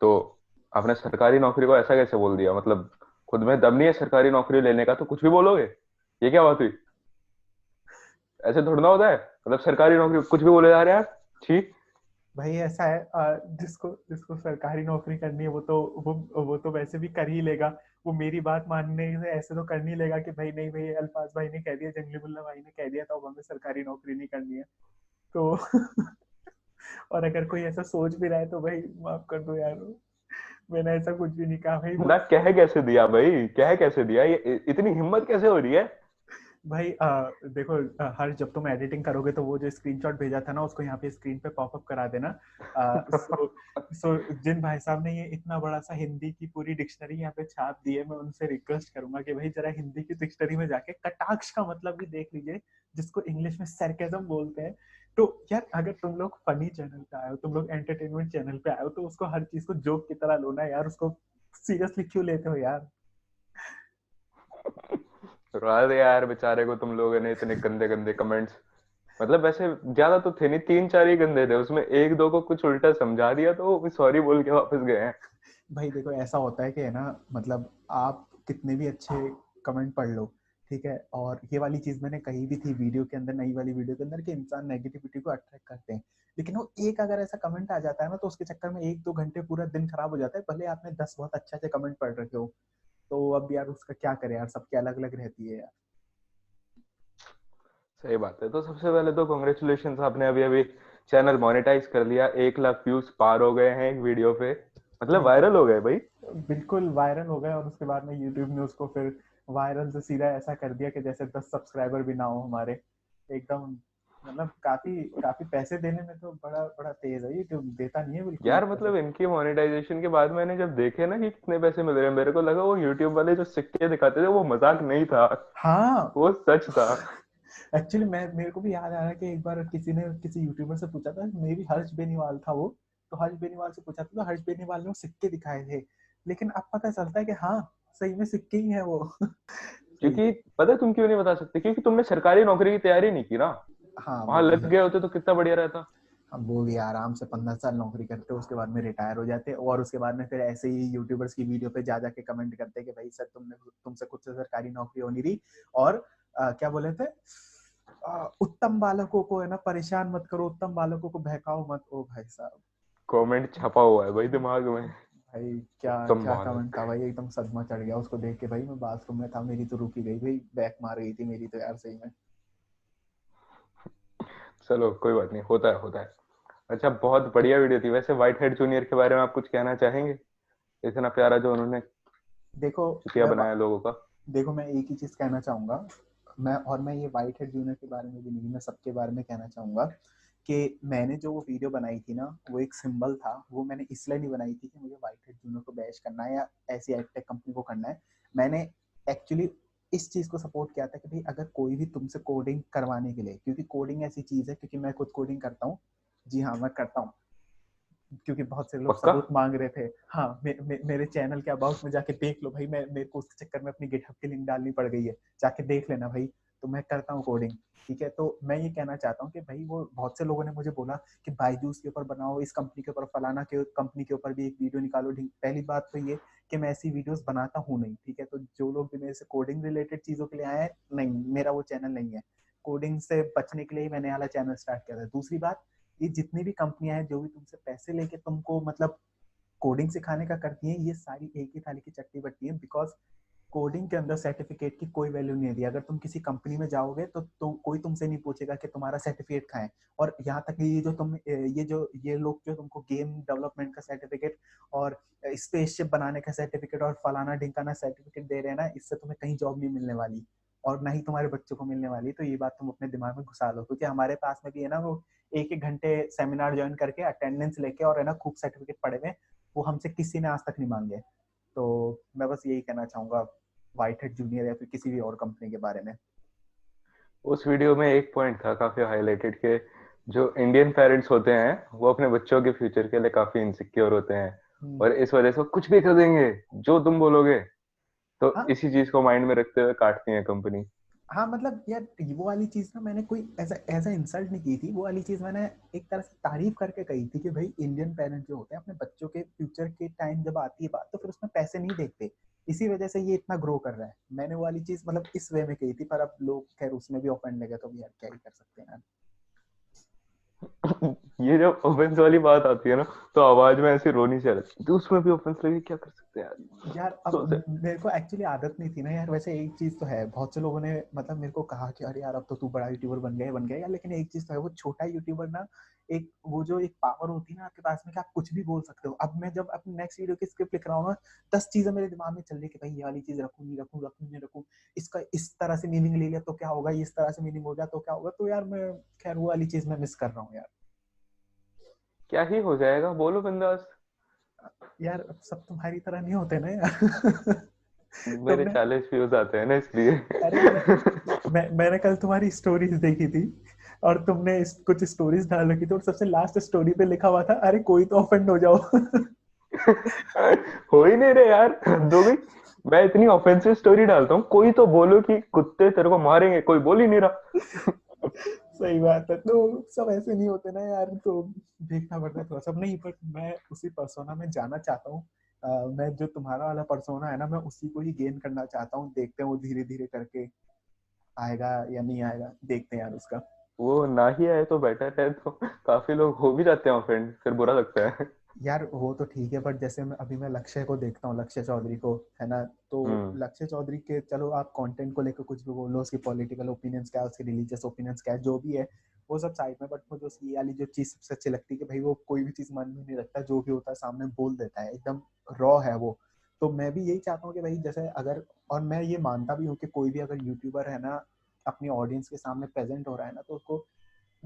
तो आपने सरकारी नौकरी को ऐसा कैसे बोल दिया? मतलब खुद में दम नहीं है सरकारी नौकरी लेने का तो कुछ भी बोलोगे? ये क्या बात हुई? ऐसे थोड़ा ना होता है। मतलब सरकारी नौकरी कुछ भी बोले जा रहे हैं यार। ठीक। भाई ऐसा है, जिसको जिसको सरकारी नौकरी करनी है वो तो वैसे भी कर ही लेगा। वो मेरी बात मानने से ऐसे तो कर नहीं लेगा कि भाई नहीं भाई, अल्फाज भाई ने कह दिया, जंगली मुल्ला भाई ने कह दिया तो अब हमें सरकारी नौकरी नहीं करनी है। तो और अगर कोई ऐसा सोच भी रहा है तो भाई माफ कर दो यार, मैंने ऐसा कुछ भी नहीं कहा भाई। ना कह कैसे दिया भाई, कह कैसे दिया? ये इतनी हिम्मत कैसे हो रही है? भाई देखो, हर जब तुम एडिटिंग करोगे तो वो जो स्क्रीनशॉट भेजा था ना उसको यहाँ पे स्क्रीन पे पॉपअप करा देना। सो सो जिन भाई साहब ने ये इतना बड़ा सा हिंदी की पूरी डिक्शनरी यहाँ पे छाप दी है, मैं उनसे रिक्वेस्ट करूंगा कि भाई जरा हिंदी की डिक्शनरी में जाके कटाक्ष का मतलब भी देख लीजिए, जिसको इंग्लिश में सरकेज़म बोलते हैं। तो यार अगर तुम लोग फनी चैनल पे आए हो, तुम लोग एंटरटेनमेंट चैनल पे आए हो, तो उसको हर चीज को जोक की तरह लो ना यार, उसको सीरियसली क्यों लेते हो यार। रुला दे यार बेचारे को तुम लोगों ने इतने गंदे गंदे कमेंट्स। मतलब वैसे ज्यादा तो थे नहीं, तीन चार ही गंदे थे, उसमें एक दो को कुछ उल्टा समझा दिया तो वो भी सॉरी बोल के वापस गए हैं। भाई देखो ऐसा होता है कि है ना, मतलब आप कितने भी अच्छे कमेंट पढ़ लो, ठीक है, और ये वाली चीज मैंने कही भी थी वीडियो के अंदर, नई वाली वीडियो के अंदर, कि इंसान नेगेटिविटी को अट्रैक्ट करते हैं। लेकिन वो एक अगर ऐसा कमेंट आ जाता है ना, तो उसके चक्कर में एक दो घंटे पूरा दिन खराब हो जाता है, भले आपने 10 बहुत अच्छे अच्छे कमेंट पढ़ रखे हो। तो अब यार उसका क्या करे यार, सबके अलग अलग रहती है यार। सही बात है। तो सबसे पहले तो कॉन्ग्रेचुलेशन, आपने अभी अभी चैनल मोनेटाइज कर लिया, 1 लाख व्यूज पार हो गए हैं एक वीडियो पे। मतलब भाई वायरल हो गए भाई। बिल्कुल वायरल हो गए, और उसके बाद में यूट्यूब ने उसको फिर वायरल से सीधा ऐसा कर दिया कि जैसे 10 सब्सक्राइबर भी ना हो हमारे, एकदम। मतलब काफी काफी पैसे देने में तो बड़ा बड़ा तेज है, यूट्यूब देता नहीं है बिल्कुल भी यार पैसे। मतलब इनकी मोनेटाइजेशन के बाद मैंने जब देखे ना कि कितने पैसे मिल रहे हैं, मेरे को लगा वो यूट्यूब वाले जो सिक्के दिखाते थे वो मजाक नहीं था, हाँ। वो सच था। एक्चुअली मैं मेरे को भी याद आ रहा है कि एक बार किसी ने किसी यूट्यूबर से पूछा था, मे भी हर्ष बेनीवाल था वो। तो हर्ष बेनीवाल से पूछा था, तो हर्ष बेनीवाल ने वो सिक्के दिखाए थे। लेकिन अब पता चलता है कि हाँ, सही में सिक्के ही है वो। सही। क्योंकि पता है तुम क्यों नहीं बता सकते? क्योंकि तुमने सरकारी नौकरी की तैयारी नहीं की ना। हाँ वहां वो भी लग है। गए होते तो कितना बढ़िया रहता। हम वो भी आराम से 15 साल नौकरी करते, उसके बाद में रिटायर हो जाते, और उसके बाद में फिर ऐसे ही यूट्यूबर्स की वीडियो पे जा जाके कमेंट करते कि भाई सर तुमने तुमसे खुद से सरकारी नौकरी हो नहीं रही। और क्या बोले थे, उत्तम बालकों को है ना परेशान मत करो, उत्तम बालकों को बहकाओ मत। ओ भाई साहब। कमेंट छपा हुआ है भाई दिमाग में। भाई क्या उत्तम क्या कमेंट था बालक। भाई, एकदम सदमा चढ़ गया उसको देख के भाई। मैं बाथरूम में था, मेरी तो रुकी गई भाई, बैक मार गई थी मेरी तो यार, सही में। चलो कोई बात नहीं, होता है होता है। अच्छा, बहुत बढ़िया वीडियो थी वैसे। व्हाइट हेड जूनियर के बारे में आप कुछ कहना चाहेंगे? इतना प्यारा जो उन्होंने देखो चुतिया मैं बनाया लोगों का। देखो मैं एक ही चीज कहना चाहूंगा। मैं ये व्हाइट हेड जूनियर के बारे में भी नहीं, मैं सबके बारे में कहना चाहूंगा कि मैंने जो वो वीडियो बनाई थी ना, वो एक सिंबल था। वो मैंने इसलिए नहीं बनाई थी कि मुझे व्हाइट हेड जूनियर को बैश करना है या ऐसी एडटेक कंपनी को करना है। मैंने एक्चुअली इस चीज को सपोर्ट किया था कि भाई अगर कोई भी तुमसे कोडिंग करवाने के लिए, क्योंकि कोडिंग ऐसी चीज है, क्योंकि मैं खुद कोडिंग करता हूँ। जी हाँ, मैं करता हूँ। क्योंकि बहुत से लोग पक्का? सबूत मांग रहे थे। हाँ, मेरे चैनल के अबाउट में जाके देख लो भाई, मैं मेरे को उसके चक्कर में अपनी गिटहब की लिंक डालनी पड़ गई है, जाके देख लेना भाई। तो मैं करता हूँ कोडिंग। ठीक है, तो मैं ये कहना चाहता हूँ कि भाई वो बहुत से लोगों ने मुझे बोला कि बायजूस के ऊपर बनाओ, इस कंपनी के ऊपर, फलाना के कंपनी के ऊपर भी एक वीडियो निकालो। पहली बात तो ये कि मैं ऐसी वीडियोस बनाता हूँ नहीं, ठीक है। तो जो लोग भी मेरे से कोडिंग रिलेटेड चीजों के लिए आए हैं, नहीं, मेरा वो चैनल नहीं है। कोडिंग से बचने के लिए ही मैंने वाला चैनल स्टार्ट किया था। दूसरी बात, ये जितनी भी कंपनियां हैं जो भी तुमसे पैसे लेके तुमको मतलब कोडिंग सिखाने का करती हैं, ये सारी एक ही थाली की चट्टी बट्टी है। बिकॉज कोडिंग के अंदर सर्टिफिकेट की कोई वैल्यू नहीं है। अगर तुम किसी कंपनी में जाओगे तो कोई तुमसे नहीं पूछेगा कि तुम्हारा सर्टिफिकेट कहाँ है। और यहाँ तक कि ये लोग जो तुमको गेम डेवलपमेंट का सर्टिफिकेट और स्पेसशिप बनाने का सर्टिफिकेट और फलाना ढिंकाना सर्टिफिकेट दे रहे हैं ना, इससे तुम्हें कहीं जॉब नहीं मिलने वाली, और ना ही तुम्हारे बच्चों को मिलने वाली। तो ये बात तुम अपने दिमाग में घुसा लो, क्योंकि हमारे पास में भी है ना वो एक एक घंटे सेमिनार ज्वाइन करके अटेंडेंस लेके और है ना खूब सर्टिफिकेट पड़े हुए, वो हमसे किसी ने आज तक नहीं मांगे। तो मैं बस यही कहना चाहूंगा व्हाइट हेड जूनियर या फिर किसी भी और कंपनी के बारे में। उस वीडियो में एक पॉइंट था काफी हाईलाइटेड के, जो इंडियन पेरेंट्स होते हैं वो अपने बच्चों के फ्यूचर के लिए काफी इनसिक्योर होते हैं, हम्म। और इस वजह से वो कुछ भी कर देंगे जो तुम बोलोगे। तो हाँ। इसी चीज को माइंड में रखते हुए काटती है कंपनी। हाँ मतलब यार वो वाली चीज ना मैंने कोई ऐसा ऐसा इंसल्ट नहीं की थी, वो वाली चीज मैंने एक तरह से तारीफ करके कही थी कि भाई इंडियन पेरेंट्स जो होते हैं अपने बच्चों के फ्यूचर के टाइम जब आती है बात तो फिर उसमें पैसे नहीं देखते, इसी वजह से ये इतना ग्रो कर रहा है। मैंने वो वाली चीज मतलब इस वे में कही थी, पर अब लोग खैर उसमें भी ऑफेंड लगे तो भी यार क्या ही कर सकते हैं यार। ये जब ऑफेंस वाली बात आती है ना, तो आवाज में ऐसी रोनी सी आ जाती है, तो उसमें भी ऑफेंस लगे, क्या कर सकते हैं यार। यार अब तो से मेरे को एक्चुअली आदत नहीं थी ना यार, वैसे एक चीज तो है, बहुत से लोगों ने मतलब मेरे को कहा कि अरे यार अब तो तू बड़ा यूट्यूबर बन गया यार, लेकिन एक चीज तो है, वो छोटा यूट्यूबर ना, एक वो जो एक पावर होती है ना आपके पास में कि आप कुछ भी बोल सकते हो। अब मैं जब अपनी नेक्स्ट वीडियो की स्क्रिप्ट लिख रहा हूँ ना, 10 चीजें मेरे दिमाग में चल रही है कि भाई ये वाली चीज रखूं नहीं रखूं, रखूं नहीं रखूं, इसका इस तरह से मीनिंग ले लिया तो क्या होगा, इस तरह से मीनिंग हो गया तो क्या होगा, तो यार मैं खैर वो वाली चीज मैं मिस कर रहा हूँ यार। क्या ही हो जाएगा, बोलो बिंदास। यार अब सब तुम्हारी तरह नहीं होते ना यार। मेरे तुमने 40 व्यूज आते हैं ना इसलिए। अरे मैंने कल तुम्हारी स्टोरीज देखी थी, और तुमने कुछ स्टोरीज डाल रखी थी और सबसे लास्ट स्टोरी पे लिखा हुआ था अरे कोई तो ऑफेंड हो जाओ। हो ही नहीं रहे यार, हद हो गई। मैं इतनी ऑफेंसिव स्टोरी डालता हूँ, कोई तो बोलो कि कुत्ते तेरे को मारेंगे, कोई बोल ही नहीं रहा। सही बात है, तो सब ऐसे नहीं होते ना यार, तो देखना पड़ता है थोड़ा सा। नहीं बट मैं उसी पर्सोना में जाना चाहता हूँ। मैं जो तुम्हारा वाला पर्सोना है ना, मैं उसी को ही गेन करना चाहता हूँ, देखते हैं वो धीरे धीरे करके आएगा या नहीं आएगा, देखते हैं यार उसका। वो ना ही आए तो बेटर है, तो काफी लोग हो भी जाते हैं ऑफेंड, फिर बुरा लगता है। यार वो तो ठीक है, बट जैसे मैं अभी मैं लक्ष्य को देखता हूँ, लक्ष्य चौधरी को, है ना, तो हम्म। लक्ष्य चौधरी के चलो आप कंटेंट को लेकर कुछ भी बोलो, उसकी पॉलिटिकल ओपिनियंस क्या है, उसके रिलीजियस ओपिनियंस क्या है, जो भी है वो सब साइड में, बट मुझे उसकी ये वाली जो चीज सबसे अच्छी लगती है कि भाई वो कोई भी चीज मन में नहीं रखता, जो भी होता है सामने बोल देता है, एकदम रॉ है वो। तो मैं भी यही चाहता हूँ कि भाई जैसे अगर, और मैं ये मानता भी हूँ कि कोई भी अगर यूट्यूबर है ना अपनी ऑडियंस के सामने प्रेजेंट हो रहा है ना, तो उसको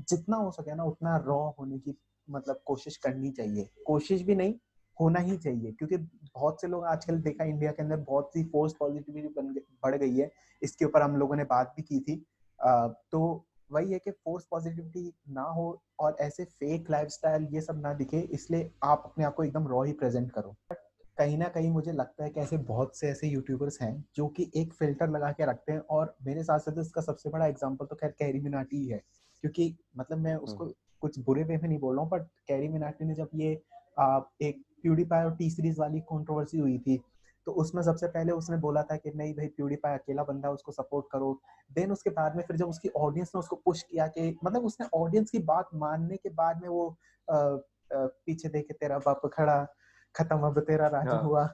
जितना हो सके ना उतना रॉ होने की मतलब कोशिश करनी चाहिए, कोशिश भी नहीं, होना ही चाहिए, क्योंकि बहुत से लोग आजकल देखा इंडिया के अंदर बहुत सी फोर्स पॉजिटिविटी बढ़ गई है। इसके ऊपर हम लोगों ने बात भी की थी। तो वही है कि फोर्स पॉजिटिविटी ना हो और ऐसे फेक लाइफस्टाइल ये सब ना दिखे, इसलिए आप अपने आप को एकदम रॉ ही प्रेजेंट करो। कहीं ना कहीं मुझे लगता है कि ऐसे बहुत से ऐसे यूट्यूबर्स हैं जो कि एक फिल्टर लगा के रखते हैं, और मेरे साथ साथ इसका सबसे बड़ा एग्जांपल तो खैर कैरी मिनाटी ही है, क्योंकि मतलब मैं हम्म। उसको कुछ बुरे वे में नहीं बोल रहा हूँ, बट कैरी मिनाटी ने जब ये एक प्यूडीफाई और टी सीरीज वाली कंट्रोवर्सी हुई थी, तो उसमें सबसे पहले उसने बोला था कि नहीं भाई प्यूडीफाई अकेला बंदा, उसको सपोर्ट करो। देन उसके बाद में फिर जब उसकी ऑडियंस ने उसको पुश किया कि मतलब उसने ऑडियंस की बात मानने के बाद में वो पीछे देखे तेरा बाप खड़ा, खत्म अब तेरा राज हाँ। हुआ।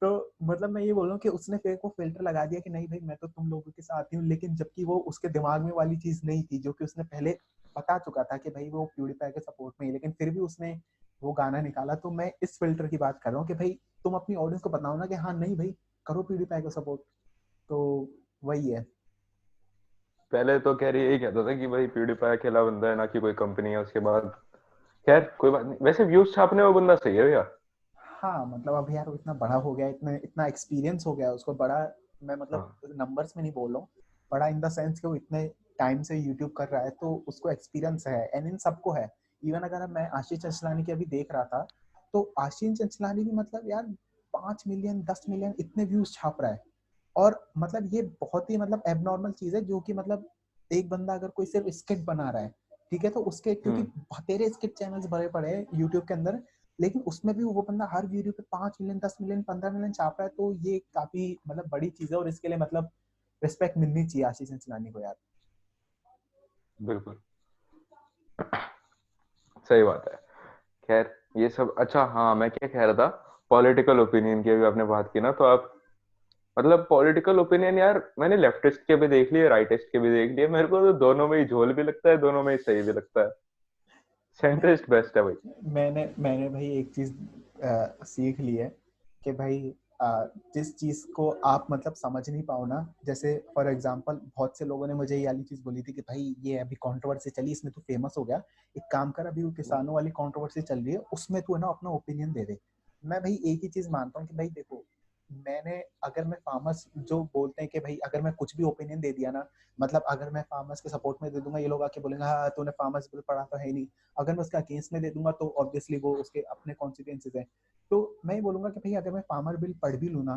तो मतलब मैं ये बोल रहा हूँ कि उसने फिर को फिल्टर लगा दिया कि नहीं भाई मैं तो तुम लोगों के साथ ही हूँ, लेकिन जबकि वो उसके दिमाग में वाली चीज नहीं थी, जो कि उसने पहले बता चुका था कि भाई वो प्यूडीफाई के सपोर्ट में ही, लेकिन फिर भी उसने वो गाना निकाला। तो मैं इस फिल्टर की बात कर रहा हूँ कि भाई तुम अपनी ऑडियंस को बताओ ना कि हाँ नहीं भाई करो प्यूडीफाई को सपोर्ट। तो वही है। पहले तो कह रही यही कहता था कि भाई प्यूडीफाई अकेला बंदा है, ना कि कोई कंपनी है, उसके बाद खैर कोई बात नहीं। वैसे व्यूज छापने वो बंदा सही है भैया। हाँ मतलब अब यार वो इतना बड़ा हो गया, इतना इतना एक्सपीरियंस हो गया उसको, बड़ा मैं मतलब हाँ। नंबर्स में नहीं बोल रहा हूँ, बड़ा इन द सेंस कि वो इतने टाइम से यूट्यूब कर रहा है तो उसको एक्सपीरियंस है, एंड इन सबको है। इवन अगर मैं आशीष चंचलानी की अभी देख रहा था, तो आशीष चंचलानी भी मतलब यार 5 मिलियन 10 मिलियन इतने व्यूज छाप रहा है, और मतलब ये बहुत ही मतलब एबनॉर्मल चीज है, जो कि मतलब एक बंदा अगर कोई सिर्फ स्किट बना रहा है, ठीक है, तो उसके क्योंकि हम्म। तेरे स्किट चैनल्स भरे पड़े हैं यूट्यूब के अंदर, लेकिन उसमें भी वो बंदा हर वीडियो पे 5 मिलियन 10 मिलियन 15 मिलियन छाप रहा है, तो ये काफी मतलब बड़ी चीज है, और इसके लिए मतलब रिस्पेक्ट मिलनी चाहिए आशीष चंचलानी को यार। बिल्कुल सही बात है। खैर ये सब अच्छा, हाँ मैं क्या कह रहा था, पॉलिटिकल ओपिनियन की अभी आपने बात की ना, तो आप मतलब पॉलिटिकल ओपिनियन यार, मैंने लेफ्टिस्ट के भी देख लिए, राइटिस्ट के भी देख लिए, मेरे को तो दोनों में ही झोल भी लगता है, दोनों में ही सही भी लगता है। सेंट्रिस्ट बेस्ट है भाई। मैंने मैंने भाई एक चीज सीख ली है कि भाई जिस चीज को आप मतलब समझ नहीं पाओ ना, जैसे फॉर एग्जांपल बहुत से लोगों ने मुझे ये वाली चीज बोली थी कि भाई ये अभी कंट्रोवर्सी चली, इसमें तू फेमस हो गया, एक काम कर अभी वो किसानों वाली कंट्रोवर्सी चल रही है उसमें तू है ना अपना ओपिनियन दे दे। मैं भाई एक ही चीज मानता हूँ कि भाई देखो, मैंने अगर मैं फार्मर्स जो बोलते हैं कि भाई अगर मैं कुछ भी ओपिनियन दे दिया ना, मतलब अगर मैं फार्मर्स के सपोर्ट में दे दूंगा, ये लोग आके बोलेंगे हाँ तूने फार्मर्स बिल पढ़ा तो है नहीं, अगर मैं उसका अगेंस्ट में दे दूंगा तो ऑब्वियसली वो उसके अपने कॉन्सिक्वेंसेज हैं। तो मैं ये बोलूंगा कि भाई अगर मैं फार्मर बिल पढ़ भी लूँ ना,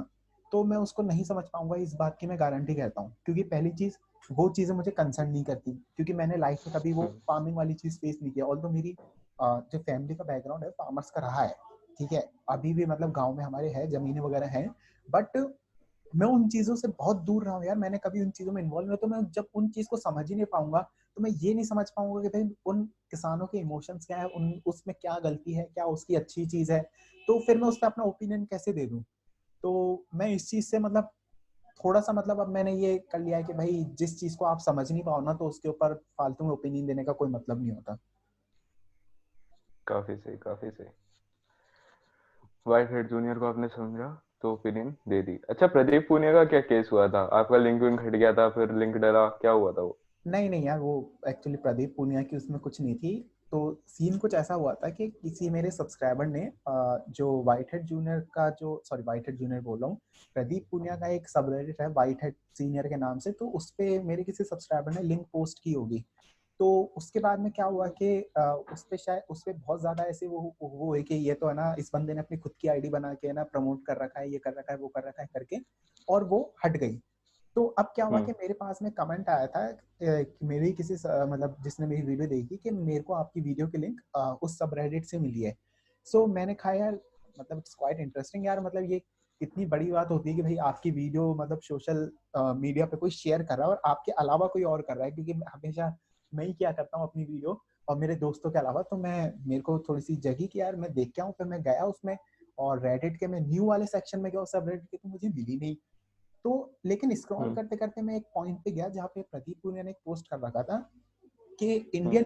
तो मैं उसको नहीं समझ पाऊंगा, इस बात की मैं गारंटी कहता हूँ, क्योंकि पहली चीज वो चीजें मुझे कंसर्न नहीं करती, क्योंकि मैंने लाइफ में कभी वो फार्मिंग वाली चीज फेस नहीं किया। ऑल्दो मेरी जो फैमिली का बैकग्राउंड है फार्मर्स का रहा है, ठीक है, अभी भी मतलब गाँव में हमारे है, जमीनें वगैरह हैं, बट मैं उन चीजों से बहुत दूर रहा हूँ यार, मैंने कभी उन चीजों में इन्वॉल्व नहीं, तो मैं जब उन चीज को समझ ही नहीं पाऊंगा तो मैं ये नहीं समझ पाऊंगा कि भाई उन किसानों के इमोशंस क्या है, उन उसमें क्या गलती है, क्या उसकी अच्छी चीज है, तो फिर मैं उस पर अपना ओपिनियन कैसे दे दूं। तो मैं इस चीज से मतलब थोड़ा सा मतलब अब मैंने ये कर लिया है कि भाई जिस चीज को आप समझ नहीं पाओ ना, तो उसके ऊपर फालतू में ओपिनियन देने का कोई मतलब नहीं होता। काफी सही, काफी सही। व्हाइट हेड जूनियर को आपने समझा तो ओपिनियन दे दी। अच्छा, प्रदीप पूनिया का क्या केस हुआ था? आपका लिंक विंक हट गया था, फिर लिंक डला, क्या हुआ था वो? नहीं नहीं यार, वो एक्चुअली प्रदीप पूनिया की उसमें कुछ नहीं थी। तो सीन कुछ ऐसा हुआ था कि किसी मेरे सब्सक्राइबर ने जो व्हाइट हेड जूनियर का जो सॉरी व्हाइट हेड जूनियर बोल रहा हूँ, प्रदीप पूनिया का एक सबरेडिट है व्हाइट हेड सीनियर के नाम से, तो उस पे मेरे किसी सब्सक्राइबर ने लिंक पोस्ट की होगी। तो उसके बाद में क्या हुआ कि उस पे शायद उस पे बहुत ज्यादा ऐसे वो है कि ये तो है ना, इस बंदे ने अपनी खुद की आईडी बना के है ना प्रमोट कर रखा है, ये कर रखा है, वो कर रखा है करके, और वो हट गई। तो अब क्या हुआ कि मेरे पास में कमेंट आया था कि मेरी किसी मतलब जिसने मेरी वीडियो देखी कि मेरे को आपकी वीडियो की लिंक उस सबरेडिट से मिली है। सो मैंने कहा यार मतलब इट्स क्वाइट इंटरेस्टिंग यार, मतलब ये कितनी बड़ी बात होती है कि भाई आपकी वीडियो मतलब सोशल मीडिया पे कोई शेयर कर रहा है और आपके अलावा कोई और कर रहा है, क्योंकि हमेशा मैं ही क्या करता हूँ अपनी वीडियो और मेरे दोस्तों के अलावा, तो मैं मेरे को थोड़ी सी जगी कि यार मैं देख के आऊँ, फिर मैं गया उसमें और रेडिट के मैं न्यू वाले सेक्शन में गया, सब रेडिट के तो मुझे मिली नहीं। तो लेकिन स्क्रॉल हम्म। करते करते मैं एक पॉइंट पे गया जहाँ पे प्रदीप पुनिया ने एक पोस्ट कर रखा था कि हम्म। इंडियन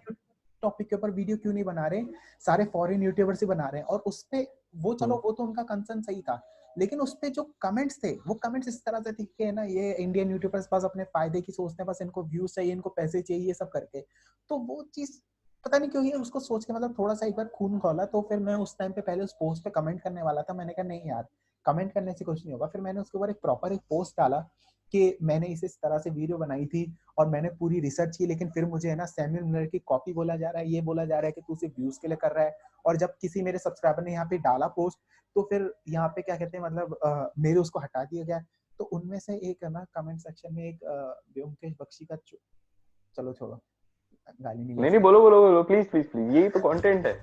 टॉपिक के ऊपर वीडियो क्यों नहीं बना रहे, सारे फॉरेन यूट्यूबर्स ही बना रहे हैं। और उस पे वो चलो वो तो उनका कंसर्न सही था, लेकिन उस पे जो कमेंट्स थे वो कमेंट्स इस तरह से थे कि ना ये इंडियन यूट्यूबर्स बस अपने फायदे की सोचते हैं, बस इनको व्यूज चाहिए, इनको पैसे चाहिए, ये सब करके। तो वो चीज पता नहीं क्यों ये उसको सोच के मतलब थोड़ा सा एक बार खून खौला। तो फिर मैं उस टाइम पे पहले उस पोस्ट पे कमेंट करने वाला था, मैंने कहा नहीं यार कमेंट करने से कुछ नहीं होगा। फिर मैंने उसके ऊपर एक प्रॉपर एक पोस्ट डाला कि मैंने इस तरह से वीडियो बनाई थी और मैंने पूरी रिसर्च की, लेकिन फिर मुझे है ना सैमुअल मिलर की कॉपी बोला जा रहा है, ये बोला जा रहा है कि तू सिर्फ व्यूज के लिए कर रहा है। और जब किसी मेरे सब्सक्राइबर ने यहाँ पे डाला पोस्ट, तो फिर यहाँ पे क्या कहते हैं मतलब मेरे उसको हटा दिया गया। तो उनमें से एक है ना कमेंट सेक्शन में एक व्योमकेश बख्शी का चलो छोड़ो, गाली नहीं नहीं नहीं, बकनी। बोलो बोलो बोलो, प्लीज प्लीज प्लीज, यही तो कंटेंट है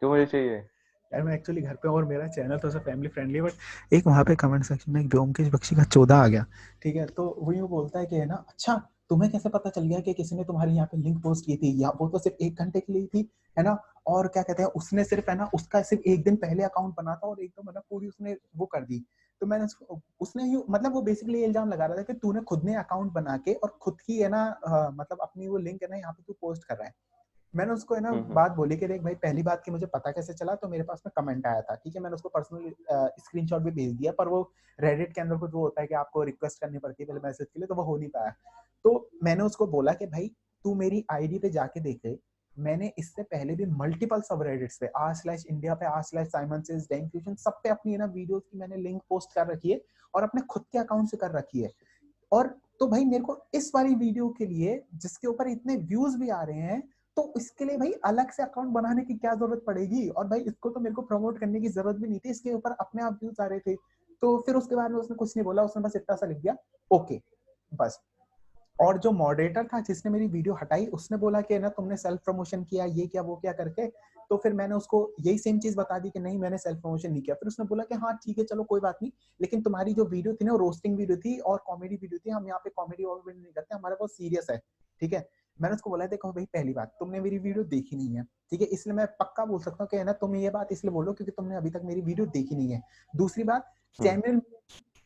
जो मुझे चाहिए। यार मैं एक्चुअली घर पे हूँ और मेरा चैनल थोड़ा सा फैमिली फ्रेंडली है, बट एक वहाँ पे कमेंट सेक्शन में एक व्योमकेश बख्शी का 14 आ गया। ठीक है, तो वो यूँ बोलता है कि है ना अच्छा तुम्हें कैसे पता चल गया कि किसी ने तुम्हारी यहाँ पे लिंक पोस्ट की थी, या वो तो सिर्फ 1 घंटे के लिए थी, है ना। और क्या कहते हैं उसने सिर्फ है ना उसका सिर्फ एक दिन पहले अकाउंट बना था और एकदम मतलब पूरी उसने वो कर दी। तो मैंने उसने यूँ मतलब वो बेसिकली इल्जाम लगा रहा था कि तूने खुद ने अकाउंट बना के और खुद की है ना मतलब अपनी वो लिंक है ना यहाँ पे तू पोस्ट कर रहा है। मैंने उसको है ना हम्म। बात बोली कि देख भाई पहली बात कि मुझे पता कैसे चला, तो मेरे पास में कमेंट आया था, ठीक है, मैंने उसको पर्सनल स्क्रीनशॉट भी भेज दिया, पर वो रेडिट के अंदर कुछ वो होता है कि आपको रिक्वेस्ट करनी पड़ती है पहले मैसेज के लिए, तो वो हो नहीं पाया। तो मैंने उसको बोला कि भाई तू मेरी आईडी पे जाके देखे, मैंने इससे पहले भी मल्टीपल सब रेडिट्स पे r/इंडिया पे r/साइमन सेज डैम फ्यूजन सब पे अपनी है ना वीडियोस की मैंने लिंक पोस्ट कर रखी है और अपने खुद के अकाउंट से कर रखी है। और तो भाई मेरे को इस वाली वीडियो के लिए जिसके ऊपर इतने व्यूज भी आ रहे हैं, तो इसके लिए भाई अलग से अकाउंट बनाने की क्या जरूरत पड़ेगी, और भाई इसको तो मेरे को प्रमोट करने की जरूरत भी नहीं थी, इसके ऊपर अपने आप व्यूज आ रहे थे। तो फिर उसके बाद में उसने कुछ नहीं बोला, उसने बस इतना सा लिख दिया ओके, बस। और जो मॉडरेटर था जिसने मेरी वीडियो हटाई, उसने बोला कि ना तुमने सेल्फ प्रमोशन किया, ये क्या वो क्या करके। तो फिर मैंने उसको यही सेम चीज बता दी कि नहीं मैंने सेल्फ प्रमोशन नहीं किया। फिर उसने बोला कि हाँ ठीक है चलो कोई बात नहीं, लेकिन तुम्हारी जो वीडियो थी ना वो रोस्टिंग वीडियो थी और कॉमेडी वीडियो थी, हम यहाँ पे कॉमेडी और वीडियो नहीं करते, हमारा बहुत सीरियस है, ठीक है। मैंने उसको बोला देखो भाई पहली बात तुमने मेरी वीडियो देखी नहीं है, ठीक है, इसलिए मैं पक्का बोल सकता हूँ कि ना तुम ये बात इसलिए बोलो क्योंकि तुमने अभी तक मेरी वीडियो देखी नहीं है। दूसरी बात, हम्म। सैमुअल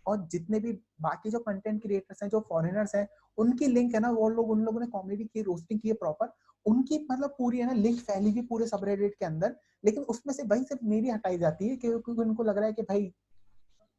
और जितने भी बाकी जो कंटेंट क्रिएटर्स हैं जो फॉरेनर्स हैं, उनकी लिंक है ना वो लोग उन लोगों ने कॉमेडी की रोस्टिंग की है प्रॉपर, उनकी मतलब पूरी है ना लिंक फैली हुई पूरे सबरेडिट के अंदर, लेकिन उसमें से भाई सिर्फ मेरी हटाई जाती है क्योंकि उनको लग रहा है कि भाई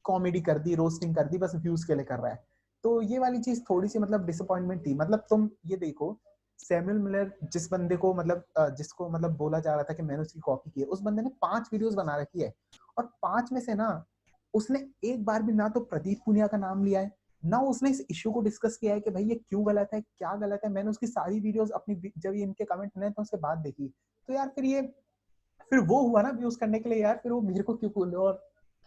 कॉमेडी कर दी, रोस्टिंग कर दी, बस व्यूज के लिए कर रहा है। तो ये वाली चीज थोड़ी सी मतलब डिसअपॉइंटमेंट थी। मतलब तुम ये देखो सैमुअल मिलर जिस बंदे को मतलब जिसको मतलब बोला जा रहा था कि मैंने उसकी कॉपी की है, उस बंदे ने 5 वीडियोस बना रखी है, और 5 में से ना उसने एक बार भी ना तो प्रदीप पुनिया का नाम लिया है, ना उसने इस इश्यू को डिस्कस किया है कि भाई ये क्यों गलत है क्या गलत है। मैंने उसकी सारी वीडियोस अपनी जब ये इनके कमेंट नहीं तो उसके बाद देखी, तो यार फिर ये फिर वो हुआ ना व्यूज करने के लिए यार, फिर वो मेरे को क्यों बोले। और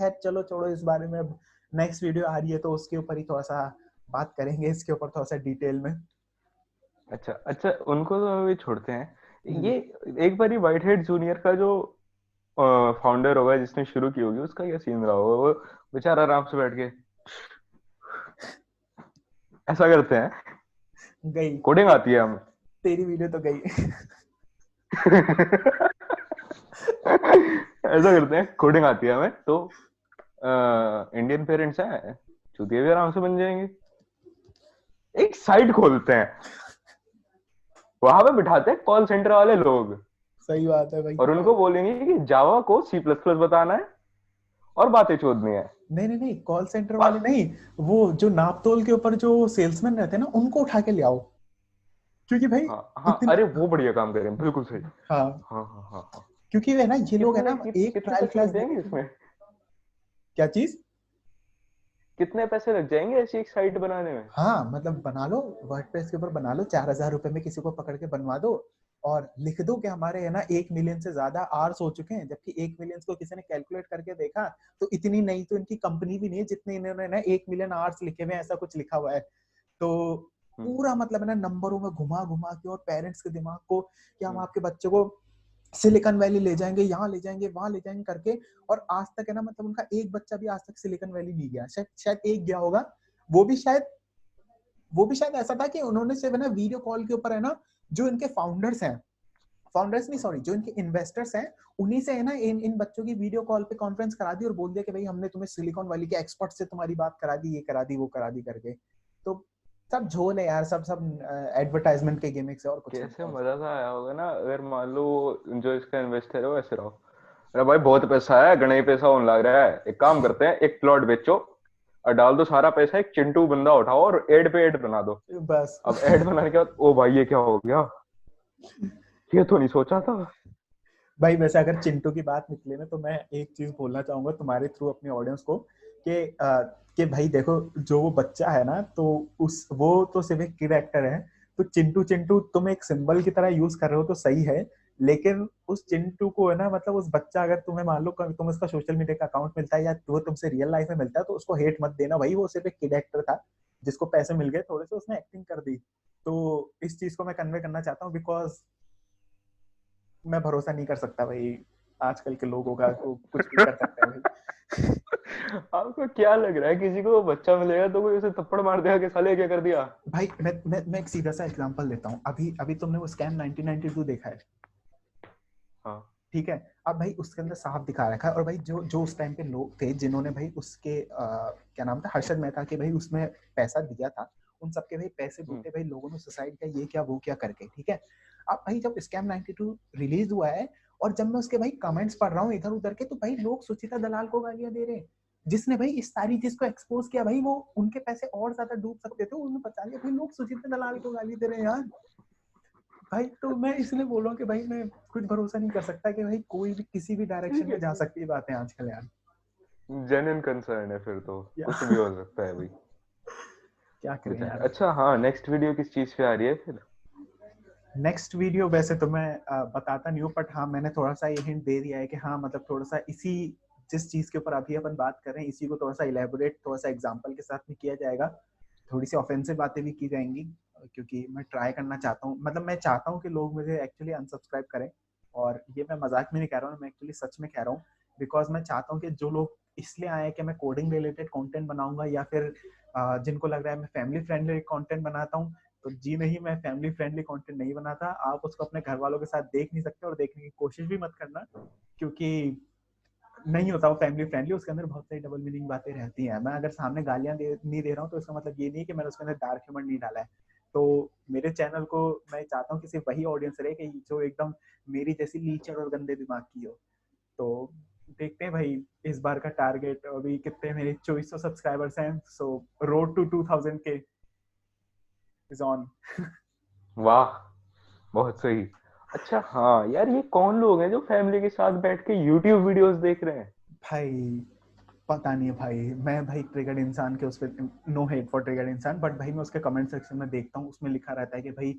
खैर चलो छोड़ो इस बारे में अब, नेक्स्ट वीडियो आ रही है तो उसके ऊपर ही थोड़ा सा बात करेंगे, इसके ऊपर थोड़ा सा डिटेल में। अच्छा अच्छा, उनको तो अभी छोड़ते हैं। हम्म। ये एक बारी व्हाइट हेड जूनियर का जो फाउंडर होगा जिसने शुरू की होगी, उसका क्या सीन रहा होगा? वो बेचारा आराम से बैठ के ऐसा करते हैं। गई कोडिंग आती है हम। तेरी वीडियो तो गई। ऐसा करते हैं, कोडिंग आती है हमें तो इंडियन पेरेंट्स हैं, चूतिया भी आराम से बन जाएंगे। एक साइट खोलते हैं, वहां पे बिठाते हैं कॉल सेंटर वाले लोग, सही बात है भाई। और उनको बोलेंगे कि जावा को सी प्लस प्लस बताना है और बातें चोदनी है। नहीं नहीं नहीं, कॉल सेंटर वाले बस। नहीं, वो जो नाप तोल के ऊपर जो सेल्समैन रहते हैं ना, उनको उठा के ले आओ, क्योंकि भाई हाँ हाँ, इतने, अरे वो बढ़िया काम करें, बिल्कुल सही। हाँ, हाँ हाँ हाँ हाँ। क्योंकि वे ना ये लोग है ना एक कितने ट्रायल पैसे क्लास लग देके। जाएंगे इसमें? क्या चीज? कितने पैसे लग जाएंगे ऐसी एक साइट बनाने में? हाँ मतलब बना लो, वर्डप्रेस के ऊपर बना लो, 4,000 रुपए में किसी को पकड़ के बनवा दो, और लिख दो कि हमारे है ना 1 मिलियन से ज्यादा आवर्स हो चुके हैं, जबकि 1 मिलियन को किसी ने कैलकुलेट करके देखा तो इतनी नहीं तो इनकी कंपनी भी नहीं है जितने इन्होंने ना 1 मिलियन आवर्स लिखे हुए हैं, ऐसा कुछ लिखा हुआ है। तो हम्म पूरा मतलब है ना नंबरों में घुमा घुमा के, और पेरेंट्स के दिमाग को कि हम हम्म आपके बच्चे को सिलिकॉन वैली ले जाएंगे, यहाँ ले जाएंगे, वहां ले जाएंगे करके। और आज तक है ना मतलब उनका एक बच्चा भी आज तक सिलिकॉन वैली नहीं गया, शायद शायद एक गया होगा, वो भी शायद वो भी शायद ऐसा था कि उन्होंने सिर्फ है ना वीडियो कॉल के ऊपर है ना, जो इनके फाउंडर्स हैं, फाउंडर्स नहीं सॉरी, जो इनके इन्वेस्टर्स हैं, उन्हीं से है ना इन इन बच्चों की वीडियो कॉल पे कॉन्फ्रेंस करा दी और बोल दिया कि भाई हमने तुम्हें सिलिकॉन वैली के एक्सपर्ट से तुम्हारी बात करा दी, ये करा दी, वो करा दी करके। तो सब झोल है यार, सब सब एडवर्टाइजमेंट के गिमिक्स है और कुछ नहीं कैसे है। मजा सा आया होगा ना, अगर मान लो जो इसका इन्वेस्टर है वो ऐसे रहो, अरे भाई बहुत पैसा है, गणे ही पैसा होने लग रहा है, एक काम करते हैं, एक प्लॉट बेचो और डाल दो सारा पैसा, एक चिंटू बंदा उठाओ और एड पे एड बना दो। बस। अब एड बनाने के बाद, ओ भाई ये क्या हो गया, ये तो नहीं सोचा था। भाई वैसे अगर चिंटू की बात निकले ना, तो मैं एक चीज बोलना चाहूंगा तुम्हारे थ्रू अपने ऑडियंस को कि कि भाई देखो, जो वो बच्चा है ना, तो उस वो तो सिर्फ एक किड एक्टर है। तो चिंटू चिंटू तुम एक सिंबल की तरह यूज कर रहे हो तो सही है, लेकिन उस चिंटू को है ना मतलब उस बच्चा, अगर तुम्हें मान लो तुम उसका सोशल मीडिया का अकाउंट मिलता है या वो तुमसे रियल लाइफ में मिलता है, तो उसको हेट मत देना भाई, वो सिर्फ एक किड एक्टर था जिसको पैसे मिल गए थोड़े से, उसने एक्टिंग कर दी। तो इस चीज को मैं कन्वे करना चाहता हूँ, बिकॉज मैं भरोसा नहीं कर सकता भाई आजकल के लोगों का, वो कुछ भी कर सकते हैं भाई। आपको क्या लग रहा है, किसी को बच्चा मिलेगा तो कोई उसे थप्पड़ मार देगा कि साले क्या कर दिया? भाई मैं एक सीधा सा एग्जांपल देता हूँ, अभी अभी तुमने वो स्कैम 1992 देखा है, हाँ। ठीक है? अब भाई उसके अंदर साफ दिखा रखा है, और भाई जो जो उस टाइम पे लोग थे जिन्होंने भाई उसके क्या नाम था, हर्षद मेहता के भाई उसमें पैसा दिया था, उन सबके भाई पैसे हम्म लूटे भाई लोगों ने, सुसाइड किया, ये क्या वो क्या करके, ठीक है? अब भाई जब स्कैम 92 रिलीज हुआ है, और जब मैं उसके भाई कमेंट्स पढ़ रहा हूँ इधर उधर के, तो भाई लोग सुचिता दलाल को गालियां दे रहे हैं, जिसने भाई इस सारी चीज को एक्सपोज किया। भाई वो उनके पैसे और ज्यादा डूब सकते थे, उन्होंने बचा लिया, भाई लोग सुचिता दलाल को गाली दे रहे हैं यार। भाई तो मैं इसलिए बोल रहा हूँ कि भाई मैं कुछ भरोसा नहीं कर सकता कि भाई कोई भी किसी भी डायरेक्शन में जा सकती है बातें आजकल यार। जेन्युइन कंसर्न है फिर तो, या कुछ भी हो सकता है भाई। क्या करें बेचारा। यार। अच्छा हाँ, नेक्स्ट वीडियो किस चीज पे आ रही है फिर? नेक्स्ट वीडियो वैसे तो मैं बताता नहीं हूँ, बट हाँ मैंने थोड़ा सा ये हिंट दे दिया है कि हाँ मतलब थोड़ा सा इसी, जिस चीज के ऊपर अभी अपन बात कर रहे हैं, इसी को थोड़ा सा इलेबोरेट, थोड़ा सा एग्जांपल के साथ में किया जाएगा, थोड़ी सी ऑफेंसिव बातें भी की जाएंगी, क्योंकि मैं ट्राई करना चाहता हूँ, मतलब मैं चाहता हूँ कि लोग मुझे एक्चुअली अनसब्सक्राइब करें। और ये मैं मजाक में नहीं कह रहा हूँ, मैं एक्चुअली सच में कह रहा हूँ, बिकॉज मैं चाहता हूँ कि जो लोग इसलिए आए कि मैं कोडिंग रिलेटेड कंटेंट बनाऊंगा, या फिर जिनको लग रहा है मैं फैमिली फ्रेंडली कंटेंट बनाता हूँ, तो जी नहीं, मैं फैमिली फ्रेंडली कंटेंट नहीं बनाता। आप उसको अपने घर वालों के साथ देख नहीं सकते, और देखने की कोशिश भी मत करना, क्योंकि नहीं होता वो फैमिली फ्रेंडली, उसके अंदर बहुत सारी डबल मीनिंग बातें रहती हैं। मैं अगर सामने गालियां नहीं दे रहा हूँ तो इसका मतलब ये नहीं कि मैंने उसके अंदर डार्क ह्यूमर नहीं डाला है। तो मेरे चैनल को मैं चाहता हूँ कि सिर्फ वही ऑडियंस रहे कि जो एकदम मेरी जैसी लीचर और गंदे दिमाग की हो। तो देखते हैं भाई, इस बार का टारगेट अभी कितने, मेरे 2400 सब्सक्राइबर्स हैं, सो रोड टू 2000 के इज ऑन। वाह, बहुत सही। अच्छा हाँ यार, ये कौन लोग हैं जो फैमिली के साथ बैठ के यूट्यूब वीडियोस देख रहे हैं? भाई पता नहीं भाई, मैं भाई ट्रिगर्ड इंसान के उस पर, नो हेट फॉर ट्रिगर्ड इंसान, बट भाई मैं उसके कमेंट सेक्शन में देखता हूँ, उसमें लिखा रहता है कि भाई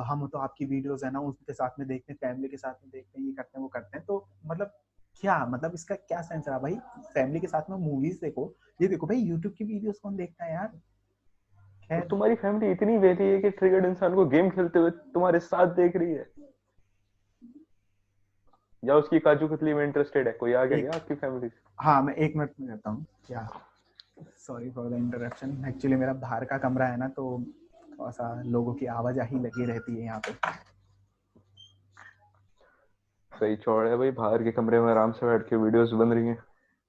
हम तो आपकी वीडियोस है ना उसके साथ में देखते हैं, फैमिली के साथ में देखते हैं, ये करते हैं वो करते हैं, तो मतलब क्या मतलब इसका क्या सेंस रहा भाई? फैमिली के साथ में मूवीज देखो, ये देखो भाई यूट्यूब की वीडियोस कौन देखता है यार? और खैर, तुम्हारी फैमिली इतनी वेली है कि ट्रिगर्ड इंसान को गेम खेलते हुए तुम्हारे साथ देख रही है, या उसकी काजू कतली में इंटरेस्टेड है? कोई आ गया क्या एक आपकी फैमिली से? हाँ मैं 1 मिनट में करता हूँ क्या। Sorry for the interruption, actually मेरा बाहर का कमरा है ना, तो थोड़ा सा लोगों की आवाजाही लगी रहती है यहाँ पे। सही चौड़ है भाई, बाहर के कमरे में आराम से बैठ के वीडियोस बन रही हैं।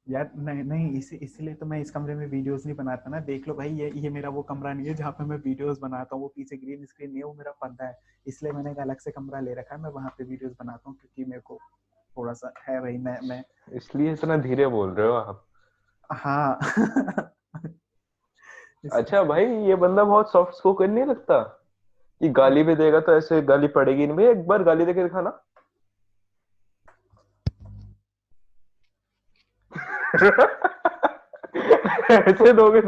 यार नहीं नहीं, इसीलिए तो मैं इस कमरे में वीडियोस नहीं बनाता ना। देख लो भाई, ये मेरा वो कमरा नहीं है जहाँ पे मैं वीडियोस बनाता हूँ। वो पीछे ग्रीन स्क्रीन नहीं है, वो मेरा पर्दा है। इसलिए मैंने एक अलग से कमरा ले रखा है, मैं वहाँ पे वीडियोस बनाता हूँ, क्योंकि मेरे को थोड़ा सा है भाई। मैं इसलिए इतना धीरे बोल रहे हो आप? हाँ अच्छा इसलिए भाई, ये बंदा बहुत सॉफ्ट स्पोकन नहीं लगता? कि गाली भी देगा तो ऐसे गाली पड़ेगी नहीं भाई, एक बार गाली देके दिखाना। ऐसे दोगे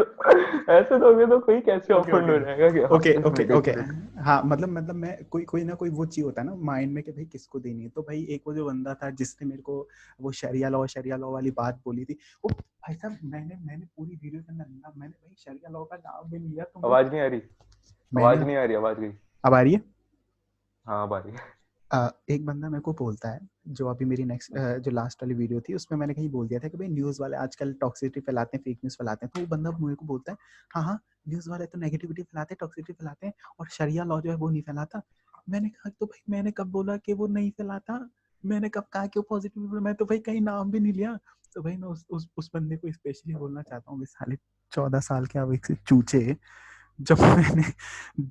तो कोई कैसे ओके ऑफेंड ओके हो जाएगा कि हाँ ओके इस ओके बंदे ओके। को देख। हाँ मतलब मैं कोई कोई ना कोई वो चीज होता है ना माइंड में कि भाई किसको देनी है। तो भाई एक वो जो बंदा था जिसने मेरे को वो शरिया लॉ वाली बात बोली थी, वो भाई साहब मैंने मैंने पूरी वीडियो के अंदर ना मैंने भाई शरिया लॉ का नाम भी नहीं लिया। तुम लोग आवाज नहीं आ रही? मैंने आवाज नहीं आ रही, आवाज गई। अब आ रही है। हाँ अब आ रही है। एक बंदा मेरे को बोलता है, जो अभी मेरी नेक्स्ट जो लास्ट वाली वीडियो थी उसमें मैंने कहीं बोल दिया था कि भाई न्यूज़ वाले आजकल टॉक्सिसिटी फैलाते हैं, फेक न्यूज़ फैलाते हैं। तो वो बंदा मेरे को बोलता है, हाँ हाँ न्यूज़ वाले तो नेगेटिविटी फैलाते हैं, टॉक्सिसिटी फैलाते हैं, और शरिया लॉ जो है वो नहीं फैलाता। मैंने कहा तो भाई मैंने कब बोला कि वो नहीं फैलाता? मैंने कब कहा कि वो पॉजिटिव? मैं तो भाई कहीं नाम भी नहीं लिया। तो भाई मैं उस बंदे को स्पेशली बोलना चाहता हूँ कि साले 14 साल के अब एक से चूचे, जब मैंने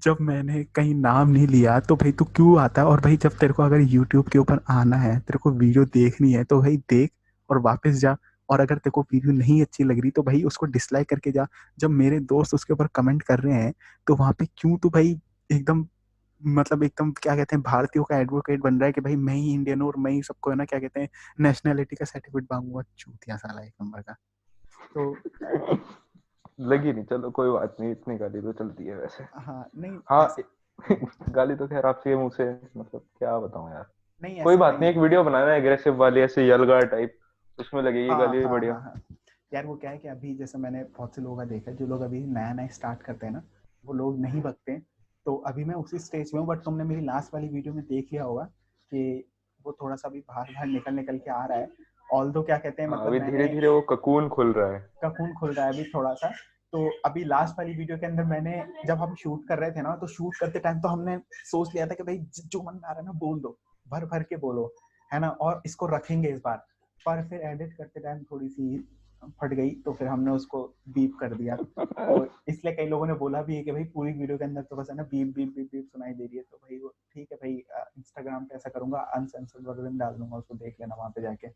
जब मैंने कहीं नाम नहीं लिया तो भाई तू क्यों आता है? और भाई जब तेरे को अगर यूट्यूब के ऊपर आना है, तेरे को वीडियो देखनी है, तो भाई देख और वापस जा। और अगर तेरे को वीडियो नहीं अच्छी लग रही तो भाई उसको डिसलाइक करके जा। जब मेरे दोस्त उसके ऊपर कमेंट कर रहे हैं तो वहां पे क्यों तू भाई एकदम मतलब एकदम क्या कहते हैं भारतीयों का एडवोकेट बन रहा है कि भाई मैं ही इंडियन हूँ और मैं ही सबको है ना क्या कहते हैं नेशनैलिटी का सर्टिफिकेट मांगूंगा? चूतिया साला एक नंबर का। तो लगी नहीं, चलो कोई बात नहीं, इतनी गाली तो चलती है वैसे। हाँ नहीं हाँ। ऐसे गाली तो खैर आपके मुंह से, मतलब क्या बताऊं यार। नहीं कोई ऐसे बात नहीं नहीं, है। एक वीडियो बनाना है एग्रेसिव वाली, ऐसे यलगार टाइप, उसमें लगेगी हाँ गाली हाँ बढ़िया। हाँ हाँ। यार वो क्या है कि अभी जैसे मैंने बहुत से लोगों का देखा है, जो लोग अभी नया नया स्टार्ट करते हैं ना, वो लोग नहीं बकते हैं। तो अभी मैं उसी स्टेज में हूँ। बट तुमने मेरी लास्ट वाली वीडियो में देख लिया होगा कि वो थोड़ा सा अभी बाहर बाहर निकल निकल के आ रहा है। ऑल दो क्या कहते हैं हाँ, मतलब अभी धीरे मैंने धीरे वो ककून खुल रहा है। का खून खुल रहा है अभी थोड़ा सा। तो अभी लास्ट वाली वीडियो के अंदर मैंने जब हम शूट कर रहे थे ना, तो शूट करते टाइम तो हमने सोच लिया था कि भाई जो मन आ रहा है ना बोल दो, भर भर के बोलो, है ना, और इसको रखेंगे इस बार। पर फिर एडिट करते टाइम थोड़ी सी फट गई, तो फिर हमने उसको बीप कर दिया। तो इसलिए कई लोगों ने बोला भी है कि भाई पूरी वीडियो के अंदर तो बस है ना बीप बीप बीप बीप सुनाई दे रही है। तो भाई वो ठीक है भाई, इंस्टाग्राम पे ऐसा करूंगा अनसेंसर्ड वर्जन डाल दूंगा, उसको देख लेना वहां पे जाके।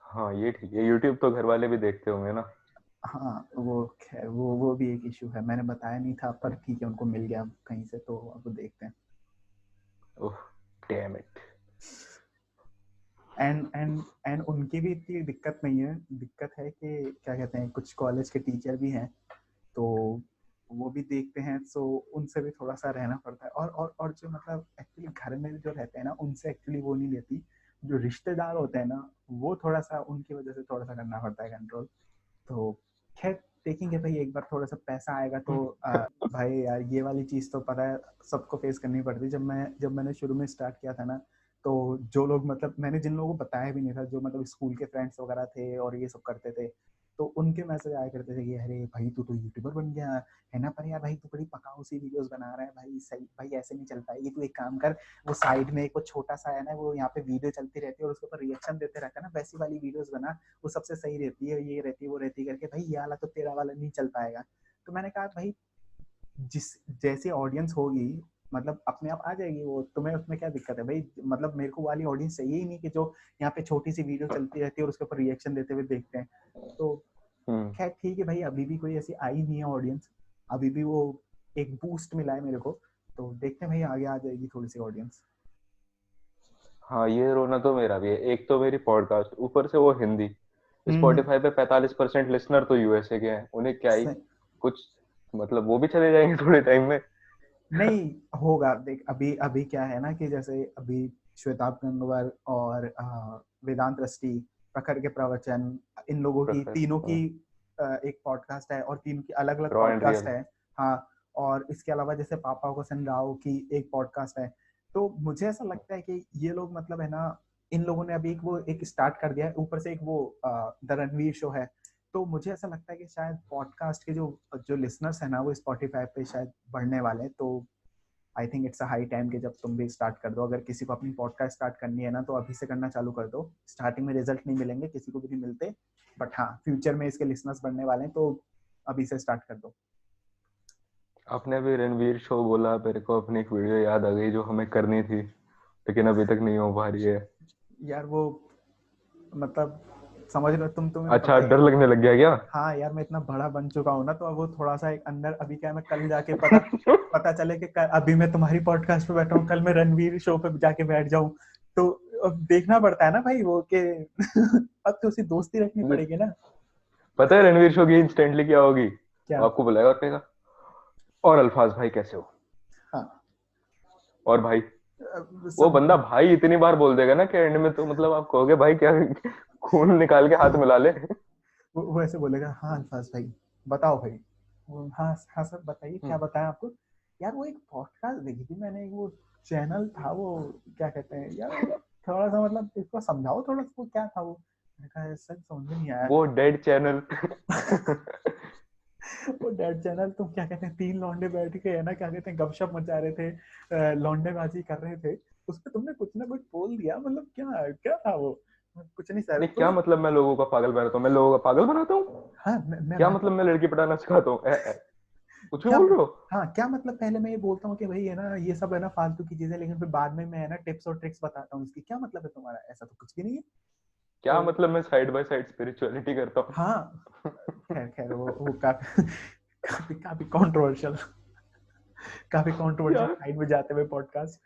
हाँ ये ठीक है, यूट्यूब तो घर वाले भी देखते होंगे ना। हाँ वो खैर वो भी एक इशू है, मैंने बताया नहीं था, पर ठीक है उनको मिल गया कहीं से, तो अब देखते हैं। Oh damn it. एंड उनकी भी इतनी दिक्कत नहीं है। दिक्कत है कि क्या कहते हैं, कुछ कॉलेज के टीचर भी हैं, तो वो भी देखते हैं, सो उनसे भी थोड़ा सा रहना पड़ता है। और जो मतलब एक्चुअली घर में जो रहते हैं ना, उनसे एक्चुअली वो नहीं लेती। जो रिश्तेदार होते हैं ना, वो थोड़ा सा उनकी वजह से थोड़ा सा करना पड़ता है कंट्रोल। तो खैर देखेंगे भाई, एक बार थोड़ा सा पैसा आएगा तो भाई यार ये वाली चीज़ तो पता है सबको फेस करनी पड़ती है। जब मैंने शुरू में स्टार्ट किया था ना, तो जो लोग मतलब मैंने जिन लोगों को बताया भी नहीं था, जो मतलब स्कूल के फ्रेंड्स वगैरह थे और ये सब करते थे, तो उनके मैसेज आया करते थे कि अरे भाई तू तो यूट्यूबर बन गया है ना, पर यार भाई तू बड़ी पकाऊ सी वीडियोस बना रहा है भाई, सही भाई ऐसे नहीं चल पाएगी, तू एक काम कर, वो साइड में एक वो छोटा सा है ना, वो यहाँ पे वीडियो चलती रहती है और उसके ऊपर रिएक्शन देते रहता है ना, वैसी वाली वीडियोस बना, वो सबसे सही रहती है, ये रहती है वो रहती है करके। भाई ये वाला तो तेरा वाला नहीं चल पाएगा। तो मैंने कहा भाई जिस जैसी ऑडियंस होगी, मतलब अपने आप आ जाएगी वो, तुम्हें उसमें क्या दिक्कत है भाई? मतलब मेरे को वाली ऑडियंस चाहिए ही नहीं कि जो यहाँ पे छोटी सी वीडियो चलती रहती है और उसके ऊपर रिएक्शन देते हुए देखते हैं। तो हम्म। खैर ठीक है भाई, अभी भी कोई ऐसी आई नहीं है ऑडियंस। अभी भी वो एक बूस्ट मिला है मेरे को, तो देखते हैं भाई आगे आ जाएगी थोड़ी सी ऑडियंस। हाँ ये रोना तो मेरा भी है, एक तो मेरी पॉडकास्ट, ऊपर से वो हिंदी। हम्म। स्पॉटिफाई पे 45% लिसनर तो यूएसए के हैं, उन्हें क्या ही स- कुछ, मतलब वो भी चले जाएंगे थोड़े टाइम में। नहीं होगा, देख अभी अभी क्या है ना कि जैसे अभी श्वेताब गंगवार और वेदांत रष्टि, प्रखर के प्रवचन, इन लोगों की तीनों की एक पॉडकास्ट है और तीनों की अलग अलग रॉ एंड पॉडकास्ट रियल। है। हाँ, और इसके अलावा जैसे पापा कोसन राव की एक पॉडकास्ट है। तो मुझे ऐसा लगता है कि ये लोग मतलब है ना, इन लोगों ने अभी एक स्टार्ट कर दिया है, ऊपर से एक वो द रणवीर शो है। तो मुझे ऐसा लगता है कि शायद पॉडकास्ट के जो जो लिसनर्स है ना वो स्पॉटिफाई पे शायद बढ़ने वाले हैं। तो I think it's a high time कि जब तुम भी स्टार्ट कर दो। अगर किसी को अपनी पॉडकास्ट स्टार्ट करनी है ना तो अभी से करना चालू कर दो। स्टार्टिंग में रिजल्ट नहीं मिलेंगे, किसी को भी नहीं मिलते, बट हाँ फ्यूचर में इसके लिसनर्स बढ़ने वाले हैं, तो अभी से स्टार्ट कर दो। आपने भी रणवीर शो बोला, मेरे को अपनी एक वीडियो याद आ गई जो हमें करनी थी लेकिन अभी तक नहीं हो पा रही है। यार वो मतलब समझ रहे हो तुम, तुम्हें तो अच्छा, पता ही है। डर लगने लग गया क्या? हाँ यार, मैं इतना बड़ा बन चुका हूँ ना, तो अब वो थोड़ा सा एक अंदर अभी क्या है, मैं कल जाके पता पता चले कि अभी मैं तुम्हारी पॉडकास्ट पे बैठा हूँ, कल मैं रणवीर शो पे जाके बैठ जाऊं, तो अब देखना पड़ता है ना भाई वो के अब तो उसी दोस्ती रखनी पड़ेगी ना। पता है रणवीर शो की इंस्टेंटली क्या होगी? क्या? आपको बुलाएगा और कहेगा, और अल्फाज भाई कैसे हो? हाँ, और भाई, वो सब बंदा भाई इतनी बार बोल देगा ना कि एंड में तो मतलब आप कहोगे भाई क्या खून निकाल के हाथ मिला ले। वो ऐसे बोलेगा, हाँ अल्फाज भाई बताओ भाई। हाँ हाँ सर बताइए, क्या बताएं आपको। यार वो एक पॉडकास्ट देखी थी मैंने, वो चैनल था वो, क्या कहते हैं यार, थोड़ा सा मतलब इसको समझाओ थोड़ा सा, वो क्या था वो। मैंने कहा सर समझ में नहीं आया। वो डेड चैनल। वो डेड चैनल, तुम क्या कहते हैं, तीन लौंडे बैठ के है ना, क्या कहते हैं, गपशप मचा रहे थे, लौंडेबाजी कर रहे थे। उसमें तुमने कुछ ना कुछ बोल दिया, मतलब क्या क्या था वो। कुछ नहीं सर नहीं, क्या तुम्हें। मतलब मैं लोगों का पागल बनाता हूँ? मैं लोगों का पागल बनाता हूँ? हाँ मैं क्या बनाता मतलब हूँ। मैं लड़की पटाना सिखाता हूँ? कुछ भी क्या बोल रहे हो? हाँ क्या मतलब, पहले मैं ये बोलता हूँ कि भाई है ना ये सब है ना फालतू की चीजें, लेकिन फिर बाद में मैं है ना टिप्स और ट्रिक्स बताता हूँ इसकी, क्या मतलब है तुम्हारा, ऐसा तो कुछ भी नहीं है। क्या तो मतलब मैं साइड बाय साइड स्पिरिचुअलिटी करता हूँ? हाँ, खैर खैर वो काफी काफी काफी कंट्रोवर्शियल, काफी कंट्रोवर्शियल यार, साइड में जाते हुए पॉडकास्ट।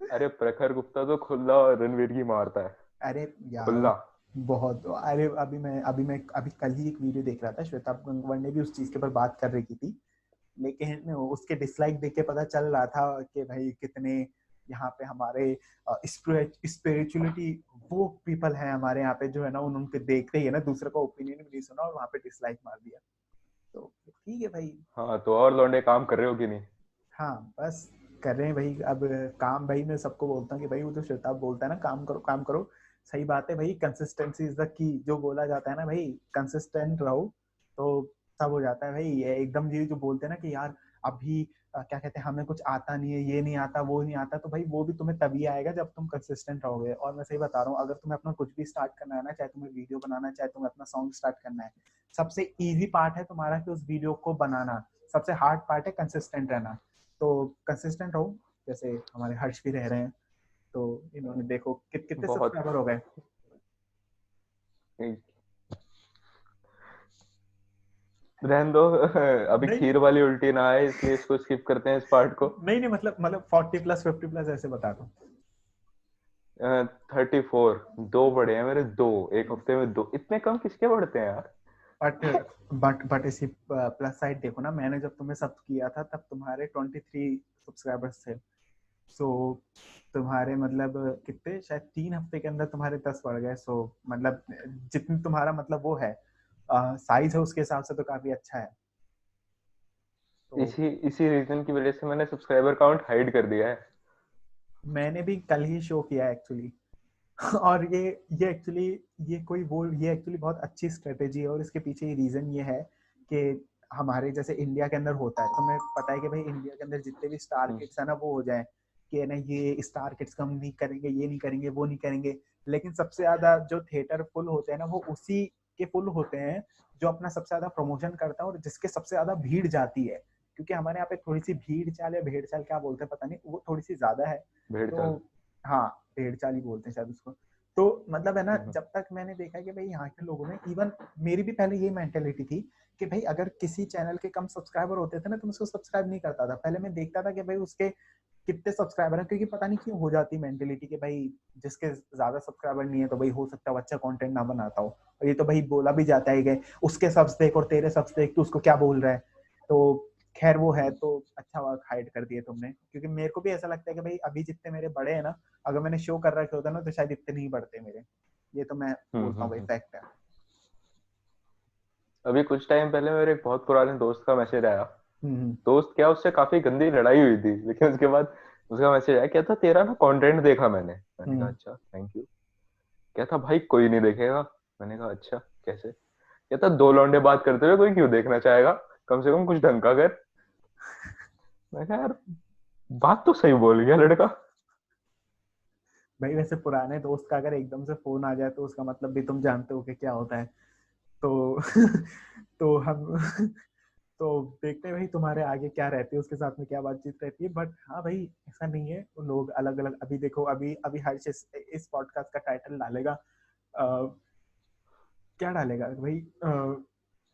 अरे प्रखर गुप्ता तो खुला रणवीर की मारता है। अरे यार खुला। बहुत, अरे अभी कल ही एक वीडियो देख रहा था, श्वेता गंगवार ने भी उस चीज के ऊपर बात कर रही थी, लेकिन उसके डिसलाइक देख के पता चल रहा था कि भाई कितने यहाँ पे हमारे स्पिरिचुअलिटी वो पीपल हैं हमारे यहाँ पे, जो है ना उनके देखते ही है ना दूसरे का ओपिनियन भी नहीं सुना और वहाँ पे डिसलाइक मार दिया। तो ठीक है भाई। हाँ, तो और लौंडे काम कर रहे हो कि नहीं? हाँ बस कर रहे हैं भाई अब काम। भाई मैं सबको बोलता हूँ कि भाई वो जो श्वेताब बोलता है ना, काम करो काम करो, सही बात है भाई, कंसिस्टेंसी इज द की, जो बोला जाता है ना भाई, कंसिस्टेंट रहो तो सब हो जाता है भाई। ये एकदम ये जो बोलते हैं ना कि यार अभी क्या कहते हैं, हमें कुछ आता नहीं है, ये नहीं आता वो नहीं आता, तो भाई वो भी तुम्हें तभी आएगा जब तुम कंसिस्टेंट रहोगे। और मैं सही बता रहा हूँ, अगर तुम्हें अपना कुछ भी स्टार्ट करना है ना, चाहे तुम्हें वीडियो बनाना, चाहे तुम्हें अपना सॉन्ग स्टार्ट करना है, सबसे इजी पार्ट है तुम्हारा कि उस वीडियो को बनाना, सबसे हार्ड पार्ट है कंसिस्टेंट रहना। तो कंसिस्टेंट रहो, जैसे हमारे हर्ष भी रह रहे हैं। तो इन्होंने देखो कितने बहुत। सब्सक्राइबर हो गए। रहने दो। अभी नहीं खीर वाली उल्टी ना आए इसलिए इसको स्किप करते हैं, इस पार्ट को। नहीं नहीं, मतलब 40+ 50+ ऐसे बता दो। 34। दो बढ़े हैं मेरे, दो। एक हफ्ते में दो, इतने कम किसके बढ़ते हैं यार? बट बट इसी प्लस साइड देखो ना, मैंने जब तुम्हें सब किया था तब तुम्हारे 23 सब्सक्राइबर्स थे। सो तुम्हारे मतलब कितने, शायद 3 हफ्ते के अंदर तुम्हारे 10 बढ़ गए। सो मतलब जितनी तुम्हारा मतलब वो है साइज है, उसके हिसाब से तो काफी अच्छा है। तो इसी इसी रीजन की वजह से मैंने सब्सक्राइबर काउंट हाइड कर दिया है। मैंने भी कल ही शो किया एक्चुअली। और ये एक्चुअली ये एक्चुअली बहुत अच्छी स्ट्रेटेजी है, और इसके पीछे ये रीजन ये है कि हमारे जैसे इंडिया के अंदर होता है, तुम्हें पता है कि भाई इंडिया के अंदर जितने भी स्टार हम्म। किड्स है ना वो हो जाए कि है ना, ये स्टार किड्स का हम नहीं करेंगे, ये नहीं करेंगे, वो नहीं करेंगे। लेकिन सबसे ज्यादा जो थिएटर फुल होते हैं ना, वो उसी के फुल होते हैं जो अपना सबसे ज्यादा प्रमोशन करता है और जिसके सबसे ज्यादा भीड़ जाती है। क्योंकि हमारे यहाँ पे थोड़ी सी भीड़ चाल या भेड़ चाल क्या बोलते हैं पता नहीं, वो थोड़ी सी ज्यादा है। भेड़ तो चाल। हाँ, भेड़ चाल ही बोलते हैं शायद उसको। तो मतलब है ना, हम्म। जब तक मैंने देखा कि भाई यहाँ के लोगों में, इवन मेरी भी पहले ये मेंटेलिटी थी कि भाई अगर किसी चैनल के कम सब्सक्राइबर होते थे ना तो मैं उसको सब्सक्राइब नहीं करता था। पहले मैं देखता था कि भाई उसके कितने सब्सक्राइबर हैं, क्योंकि पता नहीं क्यों हो जाती मेंटेलिटी कि भाई जिसके ज्यादा सब्सक्राइबर नहीं है तो भाई हो सकता है अच्छा कंटेंट ना बनाता हो। और ये तो भाई बोला भी जाता है कि उसके सब्स देख और तेरे सब्स देख, तू उसको क्या बोल रहा है। तो खैर वो है तो अच्छा हुआ हाइड कर दिए तुमने, क्योंकि मेरे को भी ऐसा लगता है कि भाई अभी जितने मेरे बड़े हैं ना, अगर मैंने शो कर रखे होता ना तो शायद इतने नहीं बढ़ते मेरे। ये तो मैं बोलता हूँ भाई, हम्म। फैक्ट है। अभी कुछ टाइम पहले मेरे एक बहुत पुराने दोस्त का मैसेज आया। हम्म। दोस्त क्या, उससे काफी गंदी लड़ाई हुई थी, लेकिन उसके बाद उसका मैसेज आया, कहता तेरा ना कंटेंट देखा मैंने कहा हम्म। अच्छा थैंक यू। कहता भाई कोई नहीं देखेगा। मैंने कहा अच्छा कैसे। कहता दो लौंडे बात करते हुए कोई क्यों देखना चाहेगा, कम से कम कुछ ढंग का कर। मैं कहा यार बात तो सही बोल गया लड़का। भाई वैसे पुराने दोस्त का अगर एकदम से फोन आ जाए तो उसका मतलब भी तुम जानते हो कि क्या होता है। तो तो हम तो देखते हैं भाई तुम्हारे आगे क्या रहती है, उसके साथ में क्या बातचीत रहती है। बट हाँ भाई, ऐसा नहीं है, वो लोग अलग अलग, अभी देखो, अभी अभी हर्ष इस पॉडकास्ट का टाइटल डालेगा, क्या डालेगा भाई,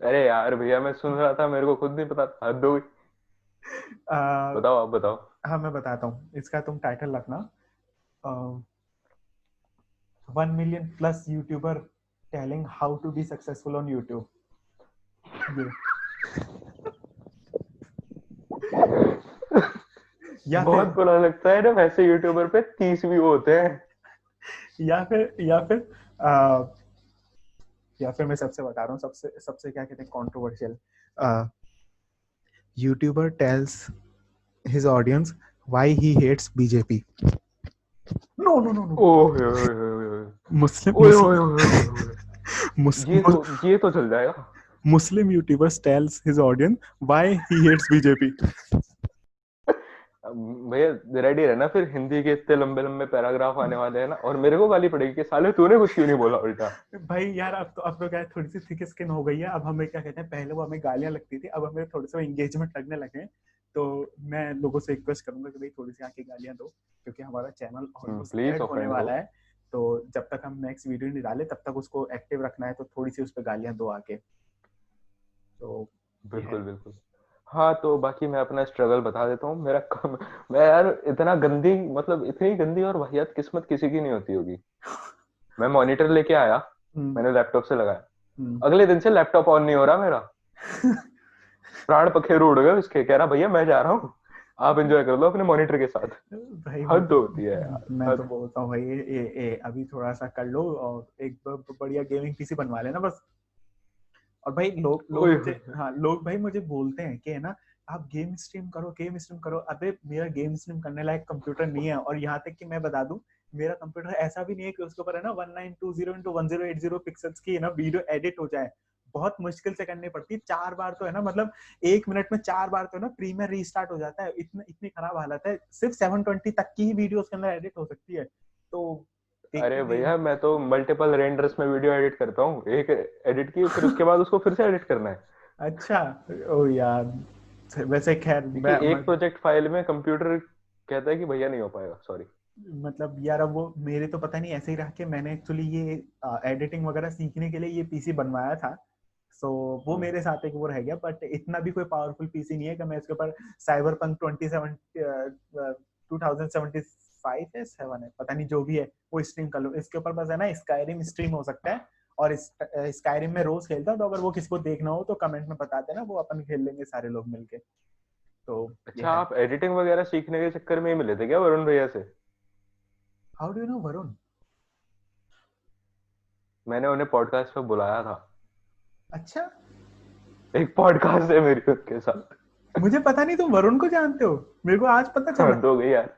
अरे यार भैया मैं सुन रहा था, मेरे को खुद नहीं पता था, हद हो गई। अ, बताओ आप बताओ। हाँ मैं बताता हूँ, इसका तुम टाइटल रखना, 1 million+ YouTuber telling how to be successful on YouTube. ये, या बहुत फिर, बुरा लगता है ना, वैसे यूट्यूबर पे 30 व्यू होते हैं। या फिर या फिर मैं सबसे बता रहा हूँ, सबसे सबसे क्या कहते हैं, controversial, YouTuber tells his audience why he hates BJP. No no no no, ओए ओए ओए ओए मुस्लिम ओए ओए मुस्लिम ओए ओए ओए। मुस्लिम ये तो चल जाएगा। Muslim YouTubers tells his audience why he hates BJP. भैया रेडी रहना, फिर हिंदी के इतने लंबे लंबे पैराग्राफ आने वाले हैं ना, और मेरे को गाली पड़ेगी कि साले तूने कुछ क्यों नहीं बोला उल्टा। भाई यार, अब तो क्या है, थोड़ी सी थिक स्किन हो गई है, अब हमें क्या कहते हैं, पहले वो हमें गालियां लगती थी, अब हमें थोड़े से एंगेजमेंट लगने लगे हैं। तो मैं लोगों से रिक्वेस्ट करूंगा कि भाई थोड़ी सी आके गालियां दो, क्योंकि हमारा चैनल ऑलमोस्ट प्लीज डेड होने ऑफेंड हो। वाला है। तो जब तक हम नेक्स्ट वीडियो नहीं डाले तब तक उसको एक्टिव रखना है, तो थोड़ी सी उस पर गालियां दो आके। तो ये है। बिल्कुल बिल्कुल। हाँ तो बाकी मैं अपना स्ट्रगल बता देता हूँ मेरा कम। मैं यार इतना गंदी, मतलब इतनी गंदी और वाहियात किस्मत किसी की नहीं होती होगी। मैं मॉनिटर लेके आया, हम्म। मैंने लैपटॉप से लगाया, हम्म। अगले दिन से लैपटॉप ऑन नहीं हो रहा मेरा। प्राण पखेरु उड़ गए उसके, कह रहा भैया मैं जा रहा हूँ, आप एंजॉय कर लो अपने मॉनिटर के साथ। भाई हद होती है यार, मैं तो हद। बोलता हूँ भाई, अभी थोड़ा सा कर लो और एक बढ़िया गेमिंग पीसी बनवा लेना बस। और भाई लोग लोग ओए मुझे, होए। हाँ लोग भाई मुझे बोलते हैं कि है ना, आप गेम स्ट्रीम करो, गेम स्ट्रीम करो। अबे मेरा गेम स्ट्रीम करने लायक कंप्यूटर नहीं है, और यहाँ तक कि मैं बता दूं, मेरा कंप्यूटर ऐसा भी नहीं है कि उसके ऊपर है ना 1920x1080 की है ना वीडियो एडिट हो जाए। बहुत मुश्किल से करनी पड़ती है, 4 बार तो है ना, मतलब 1 मिनट में 4 बार तो है ना प्रीमियर रीस्टार्ट हो जाता है, इतनी इतनी खराब हालत है। सिर्फ 720 तक की ही वीडियो उसके अंदर एडिट हो सकती है। तो देखते अरे भाई। भैया मैं तो मल्टीपल रेंडर्स में वीडियो एडिट करता हूँ, एक एडिट की फिर उसके बाद उसको फिर से एडिट करना है। अच्छा। ओ यार, वैसे खैर क्योंकि मैं एक प्रोजेक्ट फाइल में कंप्यूटर कहता है कि भैया नहीं हो पाएगा, सॉरी। मतलब यार, अब वो मेरे तो पता नहीं ऐसे ही रह के, मैंने एक्चुअली ये एडिटिंग वगैरह सीखने के लिए ये पीसी बनवाया था। सो वो हम्म। मेरे साथ एक वो रह गया, बट इतना भी कोई पावरफुल पीसी नहीं है कि मैं इसके ऊपर साइबर पंक 2075 है, 7 है, पता नहीं जो भी है, वो स्ट्रीम कर लो। इसके ऊपर बस है ना स्काईरिम स्ट्रीम हो सकता है, और स्काईरिम में रोज खेलता हूँ, तो अगर वो किसी को देखना हो तो कमेंट में बता देना, वो अपन खेल लेंगे सारे लोग मिलके। तो ये अच्छा है। आप एडिटिंग वगैरह सीखने के चक्कर में ही मिले थे क्या वरुण भैया से? How do you know Varun? मैंने उन्हें पॉडकास्ट पे बुलाया था, अच्छा, एक पॉडकास्ट है मेरी उनके साथ। मुझे पता नहीं तुम वरुण को जानते हो, मेरे को आज पता चला। हद हो गई यार।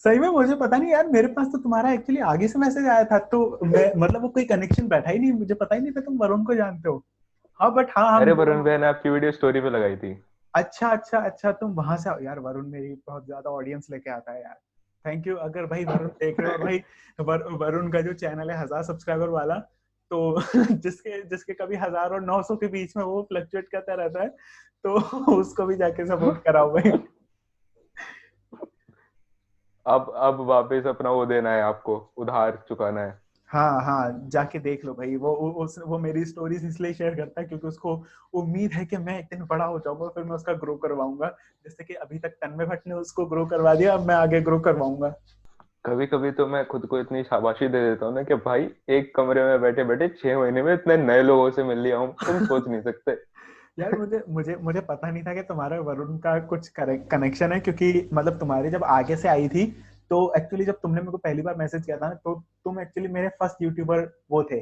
सही में मुझे पता नहीं यार, मेरे पास तो तुम्हारा एक्चुअली आगे से मैसेज आया था, तो मैं मतलब वो कोई कनेक्शन बैठा ही नहीं, मुझे पता ही नहीं था तुम वरुण को जानते हो। हाँ बट हाँ, हम अरे वरुण दोनों। भैया ने आपकी वीडियो स्टोरी पे लगाई थी। अच्छा अच्छा अच्छा, तुम वहां से यार, वरुण मेरी बहुत ज्यादा ऑडियंस लेके आता है यार। थैंक यू, अगर भाई वरुण देख रहे हो, और भाई वरुण का जो चैनल है 1000 सब्सक्राइबर वाला, तो जिसके जिसके कभी 1000 और 900 के बीच में वो फ्लक्चुएट करता रहता है, तो उसको भी जाके सपोर्ट कराओ भाई। अब वापस अपना वो देना है आपको, उधार चुकाना है। हाँ हाँ, जाके देख लो भाई, वो मेरी स्टोरीज इसलिए शेयर करता है क्योंकि उसको उम्मीद है कि मैं एक दिन बड़ा हो जाऊंगा, फिर मैं उसका ग्रो करवाऊंगा। जैसे कि अभी तक तन्मय भट्ट ने उसको ग्रो करवा दिया, अब मैं आगे ग्रो करवाऊंगा। कभी कभी तो मैं खुद को इतनी शाबाशी दे देता हूँ ना कि भाई एक कमरे में बैठे बैठे 6 महीने में इतने नए लोगों से मिल लिया हूँ, तुम सोच नहीं सकते। यार मुझे मुझे मुझे पता नहीं था कि तुम्हारा वरुण का कुछ कनेक्शन है, क्योंकि मतलब तुम्हारी जब आगे से आई थी, तो एक्चुअली जब तुमने मेरे को पहली बार मैसेज किया था ना, तो तुम एक्चुअली मेरे फर्स्ट यूट्यूबर वो थे,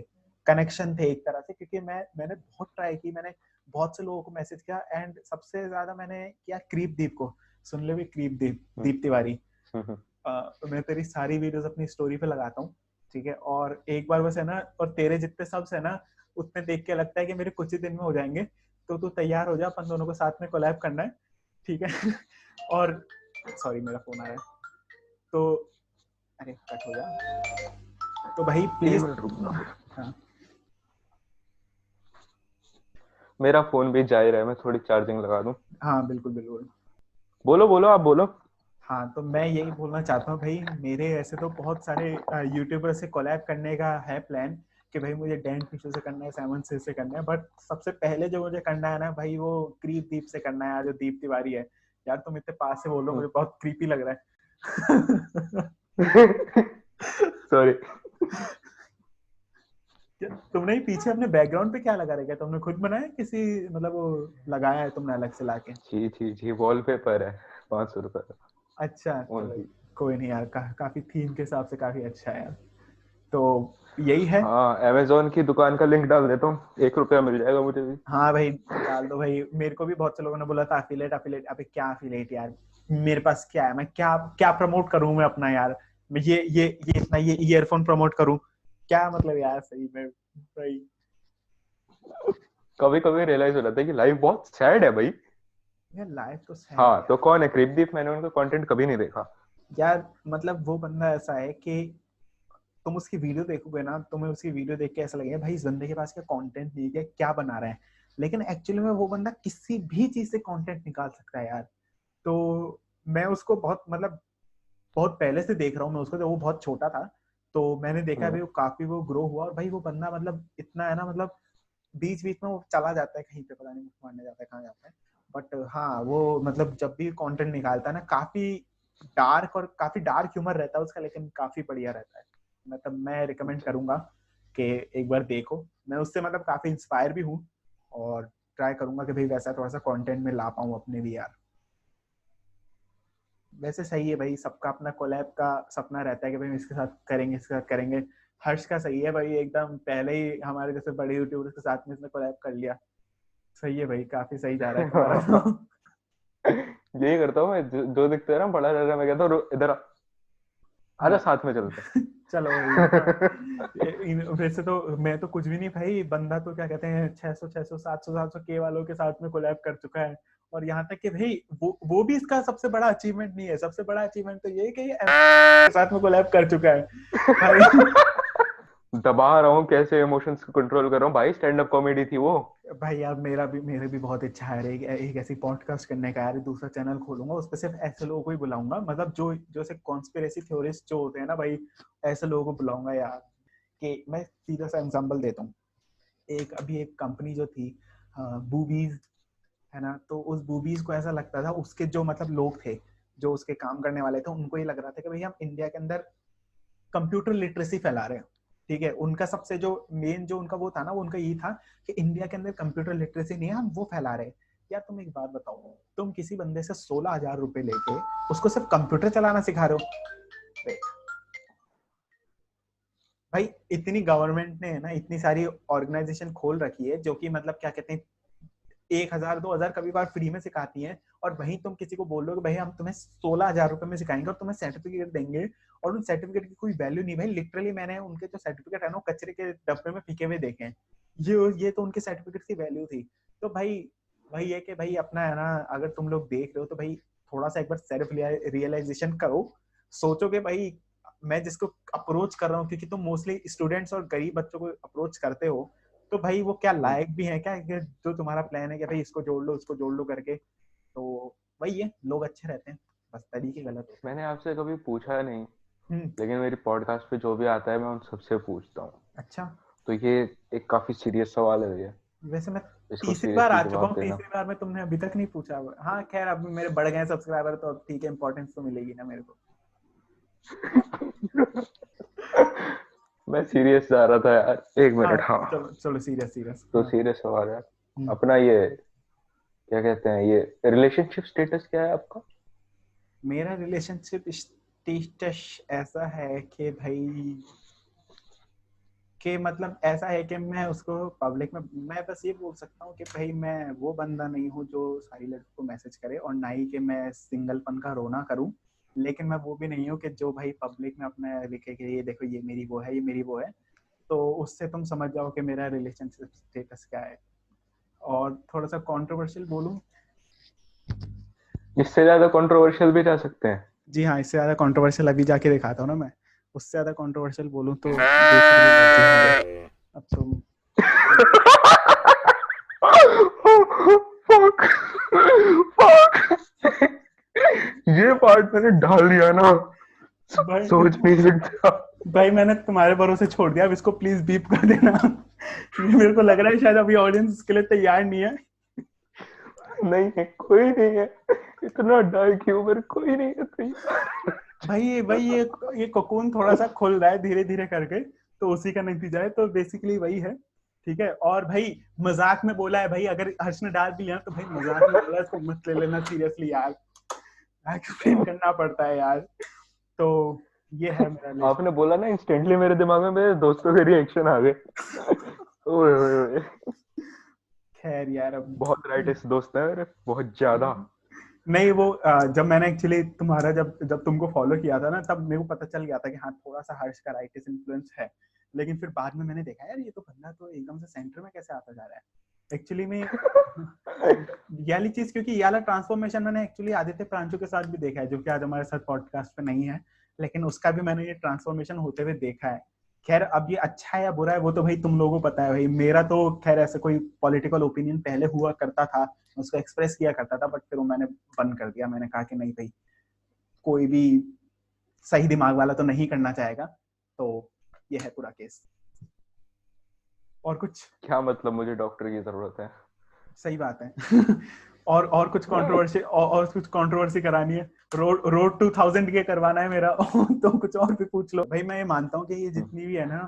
कनेक्शन थे एक तरह से, क्योंकि मैंने बहुत ट्राई की, मैंने बहुत से लोगों को मैसेज किया, एंड सबसे ज्यादा मैंने किया क्रीप दीप को। सुन ले भी, क्रीप दीप, दीप तिवारी। मैं तेरी सारी वीडियोस अपनी स्टोरी पे लगाता हूँ, ठीक है, और एक बार बस है ना, और तेरे जितने सब्स है ना, उतने देख के लगता है कि मेरे कुछ ही दिन में हो जाएंगे, तो तू तैयार हो जा, अपन दोनों को साथ में कोलैब करना है, ठीक है। और सॉरी मेरा फोन आ रहा है, तो अरे कट हो जा, तो भाई एक प्लीज। मिनट रुकना, हाँ मेरा फोन भी जा ही रहा है, मैं थोड़ी चार्जिंग लगा दूं। हाँ बिल्कुल बिल्कुल। बोलो बोलो, आप बोलो। हाँ तो मैं यही बोलना चाहता हूँ भाई, मेरे ऐसे तो बहुत सारे यूट्यूबर से कोलैब करने का है प्लान, कि भाई मुझे डैन फिशो से करना है, सेवन से करना है, बट सबसे पहले जो मुझे करना है ना भाई, वो क्रीप दीप से करना है यार, जो दीप तिवारी है। यार तुम इतने पास से बोलो, मुझे बहुत क्रीपी लग रहा है। सॉरी। तुमने ही पीछे अपने बैकग्राउंड पे क्या लगा रखा है? तुमने खुद बनाया किसी, मतलब वो लगाया है तुमने अलग से लाके? जी जी जी, वॉलपेपर है, 500 रुपए का अच्छा चलो, ओनली। कोई नहीं यार, काफी थीम के हिसाब से काफी अच्छा है यार। तो यही है। हाँ, अमेजोन की दुकान का लिंक डाल देता हूँ, 1 रुपया मिल जाएगा मुझे भी। हाँ भाई डाल दो भाई, मेरे को भी बहुत से लोगों ने बोला था अफिलेट अफिलेट, अबे क्या अफिलेट यार, मेरे पास क्या है, मैं क्या क्या प्रमोट करूं मैं अपना यार, मैं ये इतना ये ईयरफोन प्रमोट करूं, क्या मतलब यार, सही में भाई। कभी कभी रियलाइज हो जाता है कि लाइफ बहुत सैड है भाई। यार लाइफ तो सैड है हाँ, तो यार। कौन है क्रिपदीप? मैंने उनका कंटेंट कभी नहीं देखा। यार मतलब वो बंदा ऐसा है कि तुम उसकी वीडियो देखोगे ना, तुम्हें उसकी वीडियो देख के ऐसा लगेगा भाई इस बंदे के पास क्या कंटेंट नहीं है, क्या बना रहा है, लेकिन एक्चुअली में वो बंदा किसी भी चीज से कंटेंट निकाल सकता है यार। तो मैं उसको बहुत मतलब बहुत पहले से देख रहा हूँ मैं उसको, जब वो बहुत छोटा था, तो मैंने देखा भाई वो काफी वो ग्रो हुआ, और भाई वो बंदा मतलब इतना है ना, मतलब बीच बीच में वो चला जाता है कहीं पे, पता नहीं मुझे मारने जाता है कहाँ जाता है, बट हाँ वो मतलब जब भी कंटेंट निकालता है ना, काफी डार्क और काफी डार्क ह्यूमर रहता है उसका, लेकिन काफी बढ़िया रहता है। मतलब मैं रिकमेंड करूंगा कि एक बार देखो, मैं उससे मतलब काफी इंस्पायर भी हूँ, और ट्राई करूंगा कि भाई वैसा थोड़ा सा कंटेंट में ला पाऊँ अपने भी यार। वैसे सही है भाई, सबका अपना कोलैब का सपना रहता है कि भाई इसके साथ करेंगे, इसके साथ करेंगे। हर्ष का सही है भाई, एकदम पहले ही हमारे जैसे बड़े यूट्यूबर्स के साथ में इसने कोलैब कर लिया। सही है भाई, काफी सही जा रहा है तुम्हारा तो। यही करता हूँ मैं, जो दिखता है ना बड़ा लग रहा है, मैं कहता हूँ इधर आ, आजा हाँ साथ में चलते चलो भाई वैसे तो मैं तो कुछ भी नहीं भाई, बंदा तो क्या कहते हैं 600 600 700 700 के वालों के साथ में कोलैब कर चुका है, और यहाँ तक कि भाई वो भी इसका सबसे बड़ा अचीवमेंट नहीं है, सबसे बड़ा अचीवमेंट तो ये है कि ये के साथ में कोलैब कर चुका है भाई। दबा रहा हूँ कैसे, इमोशंस को कंट्रोल कर रहा हूँ भाई, स्टैंड अप कॉमेडी थी वो। भाई यार मेरे भी बहुत इच्छा है एक ऐसी पॉडकास्ट करने का यार, दूसरा चैनल खोलूंगा, उस पर सिर्फ ऐसे लोगों को ही बुलाऊंगा, मतलब जो से कॉन्स्पिरेसी थ्योरिस्ट जो होते हैं ना भाई, ऐसे लोगों को बुलाऊंगा यार। कि मैं सीधा सा एग्जांपल देता हूँ, एक अभी एक कंपनी जो थी बूबीज, है ना, तो उस बूबीज को ऐसा लगता था, उसके जो मतलब लोग थे, जो उसके काम करने वाले थे, उनको ये लग रहा था कि भाई हम इंडिया के अंदर कंप्यूटर लिटरेसी फैला रहे हैं, ठीक है, उनका सबसे जो मेन जो उनका वो था ना, वो उनका यही था कि इंडिया के अंदर कंप्यूटर लिटरेसी नहीं है, हम वो फैला रहे हैं। यार तुम एक बात बताओ, तुम किसी बंदे से 16,000 रुपए लेके उसको सिर्फ कंप्यूटर चलाना सिखा रहे हो भाई। इतनी गवर्नमेंट ने है ना, इतनी सारी ऑर्गेनाइजेशन खोल रखी है जो कि मतलब क्या कहते हैं, 1,000 2,000 कभी बार फ्री में सिखाती हैं, और वहीं तुम किसी को बोल रहे हो कि भाई हम तुम्हें 16,000 रुपए में सिखाएंगे और तुम्हें सर्टिफिकेट देंगे, और उन सर्टिफिकेट की कोई वैल्यू नहीं भाई, लिटरली मैंने उनके जो सर्टिफिकेट है ना, कचरे के डब्बे में फेंके हुए देखे हैं। ये तो उनके सर्टिफिकेट की वैल्यू थी। तो भाई भाई ये कि भाई अपना है ना, अगर तुम लोग देख रहे हो तो भाई थोड़ा सा एक बार सेल्फ रियलाइजेशन करो, सोचो कि भाई मैं जिसको अप्रोच कर रहा हूँ, क्योंकि तुम मोस्टली स्टूडेंट्स और गरीब बच्चों को अप्रोच करते हो, तो भाई वो क्या लायक भी है क्या कि जो तुम्हारा प्लान है कि भाई इसको जोड़ लो उसको जोड़ लो करके, तो वही है, लोग अच्छे रहते हैं, बस तरीके गलत होते मैंने आपसे कभी पूछा नहीं, हैं। लेकिन मेरी पॉडकास्ट पे जो भी आता है मैं उन सबसे पूछता हूँ। अच्छा। तो ये एक काफी सीरियस सवाल है भैया, वैसे मैं इसको तीसरी बार आ सीरियसली चुका जवाब हूँ, देना। तीसरी बार में तुमने अभी तक नहीं पूछा। हाँ खैर, अब मेरे बढ़ गए सब्सक्राइबर, तो अब ठीक है, इंपॉर्टेंस तो मिलेगी ना मेरे को। मैं सीरियस जा रहा था यार, एक हाँ मिनट। हाँ, चलो चलो, सीरियस सीरियस, तो हाँ। सीरियस सवाल है हम्म, अपना ये, क्या कहते हैं ये, रिलेशनशिप स्टेटस क्या है आपका? मेरा रिलेशनशिप स्टेटस ऐसा है कि भाई कि मतलब ऐसा है कि मैं उसको पब्लिक में मैं बस ये बोल सकता हूँ कि भाई मैं वो बंदा नहीं हूँ जो सारी लड़कियों को मैसेज करे, और ना ही कि मैं सिंगलपन का रोना करूँ, लेकिन मैं वो भी नहीं हूँ कि जो भाई पब्लिक में अपना लिखे कि ये देखो ये मेरी वो है, ये मेरी वो है। तो उससे तुम समझ जाओ कि मेरा रिलेशनशिप स्टेटस क्या है। और थोड़ा सा कंट्रोवर्शियल बोलूँ, इससे ज्यादा कंट्रोवर्शियल भी जा सकते हैं? जी हाँ, इससे ज़्यादा कंट्रोवर्शियल अभी जाके दिखाता हूँ ना मैं। उससे ज़्यादा कंट्रोवर्शियल बोलूँ तो बेसिकली वैसे ही है। अब तुम Fuck. Fuck. ये पार्ट मैंने डाल दिया ना, भाई सोच नहीं सकता। भाई मैंने तुम्हारे भरोसे छोड़ दिया, अब इसको प्लीज बीप कर देना। ये मेरे को लग रहा है शायद अभी ऑडियंस इसके लिए तैयार नहीं है। नहीं है, कोई नहीं है, इतना डार्क ह्यूमर कोई नहीं है तैयार। भाई ये कोकून थोड़ा सा खुल रहा है धीरे धीरे करके, तो उसी का नतीजा है, तो बेसिकली वही है। ठीक है, और भाई मजाक में बोला है भाई, अगर हर्ष ने डाल दिया तो भाई मजाक में बोला है, इसको मत ले लेना सीरियसली यार, एक्सप्लेन करना पड़ता है यार। तो ये है मेरा लिस्ट। आपने बोला ना, इंस्टेंटली मेरे दिमाग में मेरे दोस्तों के रिएक्शन आ गए। ओए ओए ओए। खैर यार अब बहुत राइटिस्ट दोस्त है मेरे, बहुत ज्यादा। नहीं वो जब मैंने एक्चुअली तुम्हारा जब जब तुमको फॉलो किया था ना, तब मेरे को पता चल गया था कि हाँ थोड़ा सा हर्ष का राइटिस इन्फ्लुएंस है। लेकिन फिर बाद में मैंने देखा यार ये तो बंदा तो एकदम से सेंटर में कैसे आता जा रहा है एक्चुअली में। ये वाली चीज, क्योंकि ये वाला ट्रांसफॉर्मेशन मैंने एक्चुअली आदित्य प्रांशु के साथ भी देखा है, जो कि आज हमारे साथ पॉडकास्ट पे नहीं है, लेकिन उसका भी मैंने ये ट्रांसफॉर्मेशन होते हुए देखा है। खैर अब ये अच्छा है या बुरा है वो तो भाई तुम लोगों को पता है भाई, मेरा तो खैर ऐसे कोई पॉलिटिकल ओपिनियन पहले हुआ करता था, उसको एक्सप्रेस किया करता था, बट फिर वो मैंने बंद कर दिया। मैंने कहा कि नहीं भाई, कोई भी सही दिमाग वाला तो नहीं करना चाहेगा। तो ये है पूरा केस। और कुछ क्या मतलब, मुझे डॉक्टर की जरूरत है? सही बात है। और कुछ कंट्रोवर्सी और कुछ कंट्रोवर्सी करानी है, रोड 2000 के करवाना है मेरा। तो कुछ और भी पूछ लो भाई। मैं ये मानता हूँ कि ये जितनी भी है ना,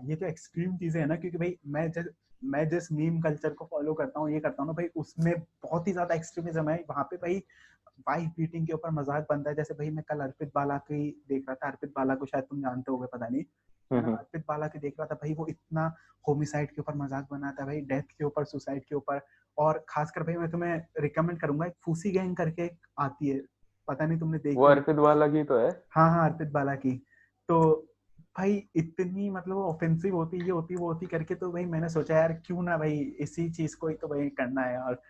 ये तो एक्सट्रीम चीजें है ना, क्योंकि भाई मैं जिस मीम कल्चर को फॉलो करता हूँ, ये करता हूँ ना भाई, उसमें बहुत ही ज्यादा एक्सट्रीमिज्म है वहां पे भाई। वाइफ बीटिंग के ऊपर मजाक बनता है, जैसे भाई मैं कल अर्पित बाला की देख रहा था, अर्पित बाला को शायद तुम जानते होगे पता नहीं, है ना, हम्म। अर्पित बाला की देख रहा था भाई, वो इतना होमिसाइड के ऊपर मजाक बनाता है भाई, डेथ के ऊपर, सुसाइड के ऊपर। और खासकर भाई मैं तुम्हें रिकमेंड करूंगा, एक फूसी गैंग करके एक आती है, पता नहीं तुमने वो देखी हो। अर्पित वाला की तो है। हाँ हाँ, अर्पित बाला की। तो भाई इतनी मतलब ऑफेंसिव होती, ये होती वो होती करके, तो भाई मैंने सोचा यार क्यों ना भाई इसी चीज को ही तो भाई करना है यार।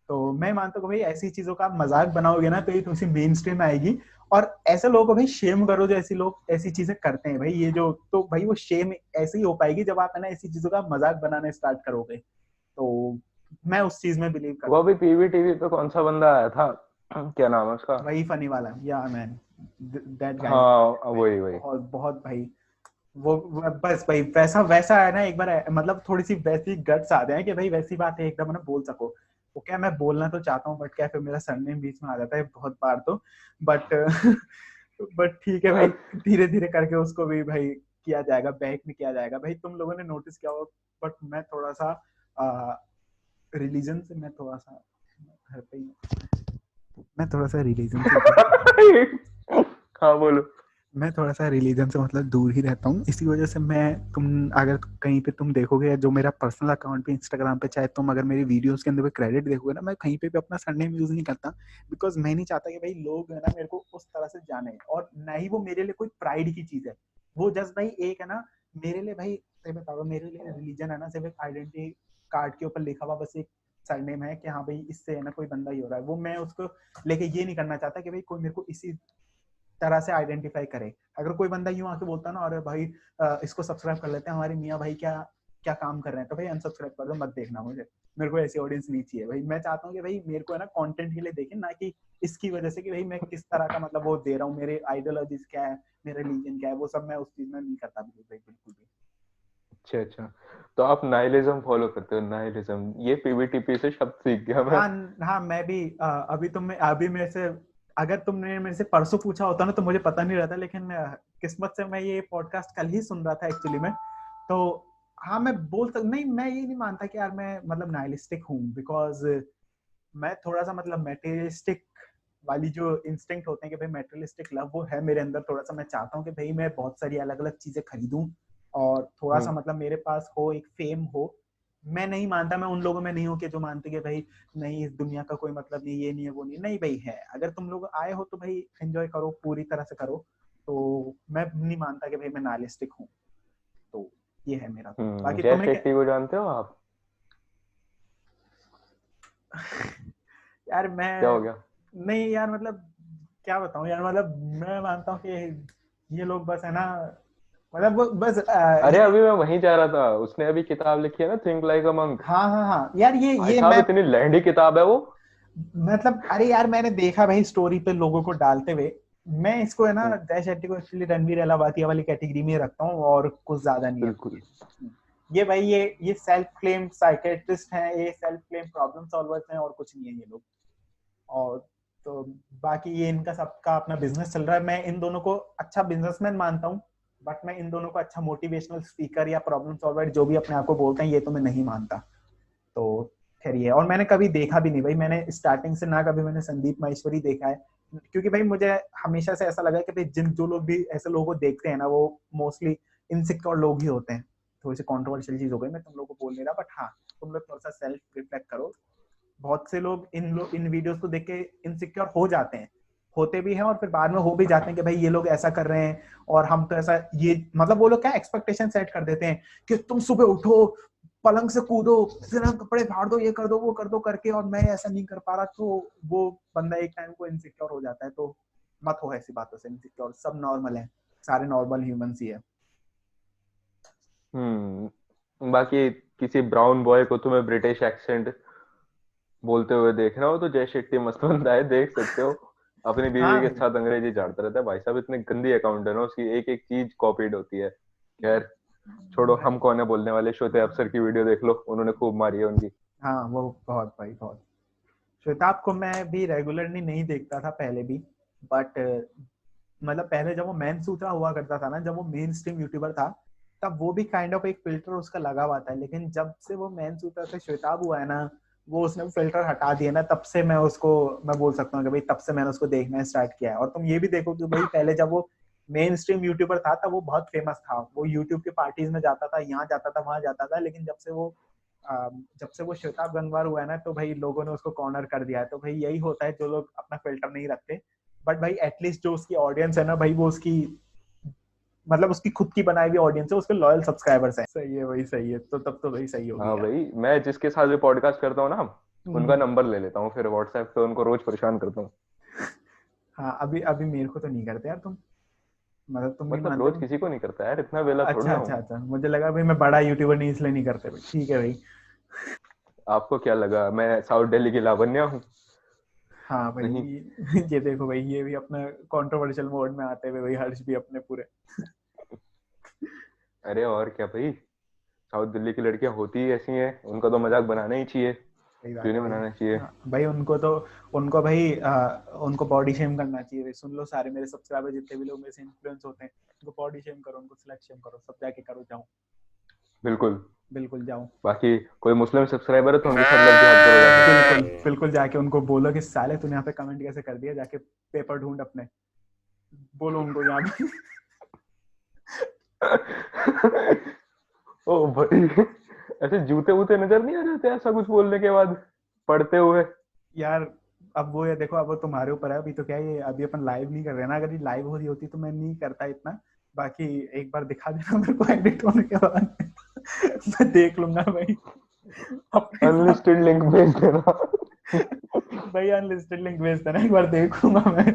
तो मैं मानता हूँ कि भाई ऐसी चीजों का आप मजाक बनाओगे ना तो ये थोड़ी सी मेन स्ट्रीम आएगी। और ऐसे लोगों को भाई शेम करो जो ऐसी लोग ऐसी चीजें करते हैं भाई, ये जो तो भाई वो शेम ऐसे ही हो पाएगी जब आप है ना ऐसी चीजों का मजाक बनाना स्टार्ट करोगे। तो मैं उस चीज में बिलीव वो करता हूँ। अभी पीवी टीवी पे कौन सा बंदा आया था, क्या नाम है उसका? वही फनी वाला, या मैन, दैट गाय। हाँ वही वही। बहुत बहुत भाई, वो बस भाई वैसा वैसा है ना, एक बार मतलब थोड़ी सी वैसी गट्स आ जाए कि भाई वैसी बात है एकदम ना बोल सको। वो क्या, मैं बोलना तो चाहता हूँ बट क्या फिर मेरा सरनेम बीच में आ जाता है बहुत बार तो। बट बट ठीक है भाई, धीरे धीरे करके उसको भी भाई किया जाएगा, बैक में किया जाएगा भाई। तुम लोगों ने नोटिस किया होगा, बट मैं थोड़ा सा रिलीजन से मैं थोड़ा सा घर पे ही, मैं थोड़ा सा रिलीजन से हाँ बोलो। मैं थोड़ा सा रिलीजन से मतलब दूर ही रहता हूँ, इसी वजह से मैं, तुम अगर कहीं पे तुम देखोगे जो मेरा पर्सनल अकाउंट पे इंस्टाग्राम पे, चाहे तुम अगर मेरी वीडियोस के अंदर भी क्रेडिट देखोगे ना, मैं कहीं पे भी अपना सरनेम यूज नहीं करता। बिकॉज मैं नहीं चाहता कि भाई लोग है ना मेरे को उस तरह से जाने, और ना ही वो मेरे लिए कोई प्राइड की चीज है। वो जस्ट भाई एक है ना मेरे लिए भाई, सही बताओ, मेरे लिए रिलीजन है ना सिर्फ एक आइडेंटिटी कार्ड के ऊपर लिखा हुआ बस एक सरनेम है कि हाँ भाई इससे है ना कोई बंदा ही हो रहा है। वो मैं उसको लेके ये नहीं करना चाहता कि भाई कोई मेरे को इसी तरह से आइडेंटिफाई करे। अगर कोई बंदा यूं आके बोलता ना, अरे भाई इसको सब्सक्राइब कर लेते हैं, हमारे मियाँ भाई क्या क्या काम कर रहे हैं, तो भाई अनसब्सक्राइब कर दो, मत देखना मुझे। मेरे को ऐसी ऑडियंस नहीं चाहिए भाई। मैं चाहता हूँ कि भाई मेरे को है ना कंटेंट के लिए देखें, ना कि इसकी वजह से कि भाई मैं किस तरह का मतलब वो दे रहा हूँ, मेरे आइडियोलॉजीज क्या है, मेरा रिलीजन क्या है, वो सब मैं उस चीज में नहीं करता भाई बिल्कुल भी। अच्छा अच्छा, तो आप नाइलिज्म फॉलो करते हो? नाइलिज्म, ये पीवीटीपी से शब्द सीख गया मैं। हाँ हाँ, मैं भी अभी मेरे से, अगर तुमने मेरे से परसों पूछा होता ना तो मुझे पता नहीं रहता, लेकिन किस्मत से मैं ये पॉडकास्ट कल ही सुन रहा था एक्चुअली में। तो हाँ मैं बोल सकता नहीं, मैं ये नहीं मानता कि यार मैं मतलब नाइलिस्टिक हूँ, बिकॉज मैं थोड़ा सा मतलब मेटेरियलिस्टिक वाली जो इंस्टिंक्ट होते हैं कि भाई मेटेरियलिस्टिक लव वो है मेरे अंदर थोड़ा सा। मैं चाहता हूँ कि भाई मैं बहुत सारी अलग अलग चीजें खरीदूं और थोड़ा सा हम्म। मतलब मेरे पास हो, एक फेम हो। मैं नहीं मानता, मैं उन लोगों में नहीं हूँ कि जो मानते कि भाई नहीं इस दुनिया का कोई मतलब नहीं, ये नहीं है वो नहीं, नहीं भाई है। अगर तुम लोग आए हो तो भाई एंजॉय करो, पूरी तरह से करो। तो मैं नहीं मानता कि भाई मैं नालिस्टिक हूँ। तो ये है मेरा। तो बाकी जय तुम्हें क्या? शेट्टी को जानते हो आप? यार क्या मैं हो गया? नहीं यार मतलब क्या बताऊं यार, मतलब मैं मानता हूँ कि ये लोग बस है ना, मतलब वो बस अरे अभी मैं वहीं जा रहा था, उसने अभी किताब लिखी है ना, थिंक लाइक अ मंक। हाँ हाँ हाँ यार, भाई ये साहब मैं इतनी लहंडी किताब है वो। मतलब अरे यार मैंने देखा भाई स्टोरी पे लोगों को डालते हुए। मैं इसको है ना हम्म, जय शेट्टी को एक्चुअली रणवीर अलावातिया वाली कैटेगरी में रखता हूँ और कुछ ज्यादा नहीं है बिल्कुल। ये भाई ये सेल्फ क्लेम साइकेट्रिस्ट हैं, ये सेल्फ क्लेम प्रॉब्लम सॉल्वर्स हैं और कुछ नहीं है ये लोग। और तो बाकी ये इनका सबका अपना बिजनेस चल रहा है। मैं इन दोनों को अच्छा बिजनेसमैन मानता हूँ, बट मैं इन दोनों को अच्छा मोटिवेशनल स्पीकर या प्रॉब्लम सॉल्वर जो भी अपने आप को बोलते हैं ये तो मैं नहीं मानता। तो खैर ये है। और मैंने कभी देखा भी नहीं भाई, मैंने स्टार्टिंग से ना कभी मैंने संदीप माहेश्वरी देखा है। क्योंकि भाई मुझे हमेशा से ऐसा लगा कि भाई जिन जो लोग भी ऐसे लोगों को देखते हैं ना वो मोस्टली इनसिक्योर लोग ही होते हैं। थोड़ी सी कॉन्ट्रोवर्शियल चीज हो गई, मैं तुम लोग को बोल नहीं रहा, बट हाँ तुम लोग थोड़ा सा सेल्फ रिफ्लेक्ट करो। बहुत से लोग इन वीडियोस को देख के इनसिक्योर हो जाते हैं, होते भी हैं और फिर बाद में हो भी जाते हैं कि भाई ये लोग ऐसा कर रहे हैं और हम तो ऐसा, ये मतलब वो लोग क्या एक्सपेक्टेशन सेट कर देते हैं कि तुम सुबह उठो, पलंग से कूदो, फिर हम कपड़े फाड़ दो, ये कर दो वो कर दो करके, और मैं ऐसा नहीं कर पा रहा। तो वो बंदा एक टाइम को इनसिक्योर हो जाता है। तो मत हो ऐसी बातों से इनसिक्योर, सब नॉर्मल है, सारे नॉर्मल ह्यूमंस ही है। बाकी किसी ब्राउन बॉय को तुम्हें ब्रिटिश एक्सेंट बोलते हुए देखना हो तो जय शेट्टी मस्त बंदा है, देख सकते हो। अपनी बीवी हाँ के भाई। साथ अंग्रेजी झाड़ता रहता है भाई साहब, इतनी गंदी अकाउंट है ना उसकी, एक एक चीज कॉपीड होती है। खैर छोड़ो, भाई हम कौन है बोलने वाले। श्वेता अफसर की वीडियो देख लो, उन्होंने खूब मारी है उनकी। हाँ वो बहुत भाई बहुत। श्वेताब को मैं भी रेगुलरली नहीं देखता था पहले भी, बट मतलब पहले जब वो मैन सूत्रा हुआ करता था ना, जब वो मेन स्ट्रीम यूट्यूबर था, तब वो भी काइंड ऑफ एक फिल्टर उसका लगा हुआ था। लेकिन जब से वो मैन सूत्रा से श्वेताब हुआ है ना, वो उसने फिल्टर हटा दिया ना, तब से मैं उसको, मैं बोल सकता हूँ कि भाई तब से मैंने उसको देखना स्टार्ट किया है। और तुम ये भी देखो कि भाई पहले जब वो मेन स्ट्रीम यूट्यूबर था तब वो बहुत फेमस था, वो यूट्यूब के पार्टीज में जाता था, यहाँ जाता था वहां जाता था। लेकिन जब से वो श्वेताब गंगवार हुआ है ना, तो भाई लोगों ने उसको कॉर्नर कर दिया है। तो भाई यही होता है, जो लोग अपना फिल्टर नहीं रखते। बट भाई एटलीस्ट जो उसकी ऑडियंस है ना भाई, वो उसकी मतलब उसकी खुद की बनाई हुई ऑडियंस है, उसके लॉयल सब्सक्राइबर्स हैं। सही है भाई, सही है। तो तब तो भाई सही होगी हाँ यार। भाई, मैं जिसके साथ भी पॉडकास्ट करता हूँ ना, उनका हम्म। नंबर ले लेता हूँ, फिर व्हाट्सएप पे उनको रोज परेशान करता हूँ। हाँ अभी अभी मेरे को तो नहीं करते यार तुम, मतलब तुम नहीं मतलब मानते रोज तुम। किसी को नहीं करता यार, इतना वेला थोड़ा अच्छा ना अच्छा हूँ। अच्छा, मुझे लगा भाई मैं बड़ा यूट्यूबर नहीं इसलिए नहीं करते भाई। ठीक है भाई। आपको क्या लगा मैं साउथ दिल्ली की लावण्या हूँ? हाँ भाई नहीं। ये देखो भाई, ये भी अपना कंट्रोवर्शियल मोड में आते हुए भाई, हर्ष भी अपने पूरे। अरे और क्या भाई, साउथ दिल्ली की लड़कियां होती ही ऐसी हैं, उनका तो मजाक बनाना ही चाहिए। सही क्यों बात है नहीं भाई। बनाना चाहिए? हाँ भाई उनको तो, उनको भाई उनको बॉडी शेम करना चाहिए भाई। सुन लो सारे मेरे सब्सक्राइबर जितने भी लोग मेरे से इन्फ्लुएंस होते हैं, उनको बॉडी शेम करो, उनको स्लैट शेम करो, सब जाके करो, जाओ। बिल्कुल। बिल्कुल जाओ। बाकी कोई मुस्लिम सब्सक्राइबर है तो उनके साथ लव जिहाद करो जाके। बिल्कुल बिल्कुल जाके उनको बोलो कि साले तूने यहाँ पे कमेंट कैसे कर दिया, जाके पेपर ढूंढ अपने, बोलो उनको यहाँ पे। ओ भाई, ऐसे जूते वूते नजर नहीं आ जाते ऐसा कुछ बोलने के बाद, पढ़ते हुए? यार अब वो ये देखो, अब वो तुम्हारे ऊपर है। अभी तो क्या है, ये अभी अपन लाइव नहीं कर रहे ना, अगर ये लाइव हो रही होती तो मैं नहीं करता इतना। बाकी एक बार दिखा देना मेरे को एडिट होने के बाद। मैं देख लूंगा भाई अपने हिसाब। अनलिस्टेड लिंक भेज देना। भाई अनलिस्टेड लिंक भेज देना, एक बार देखूंगा मैं।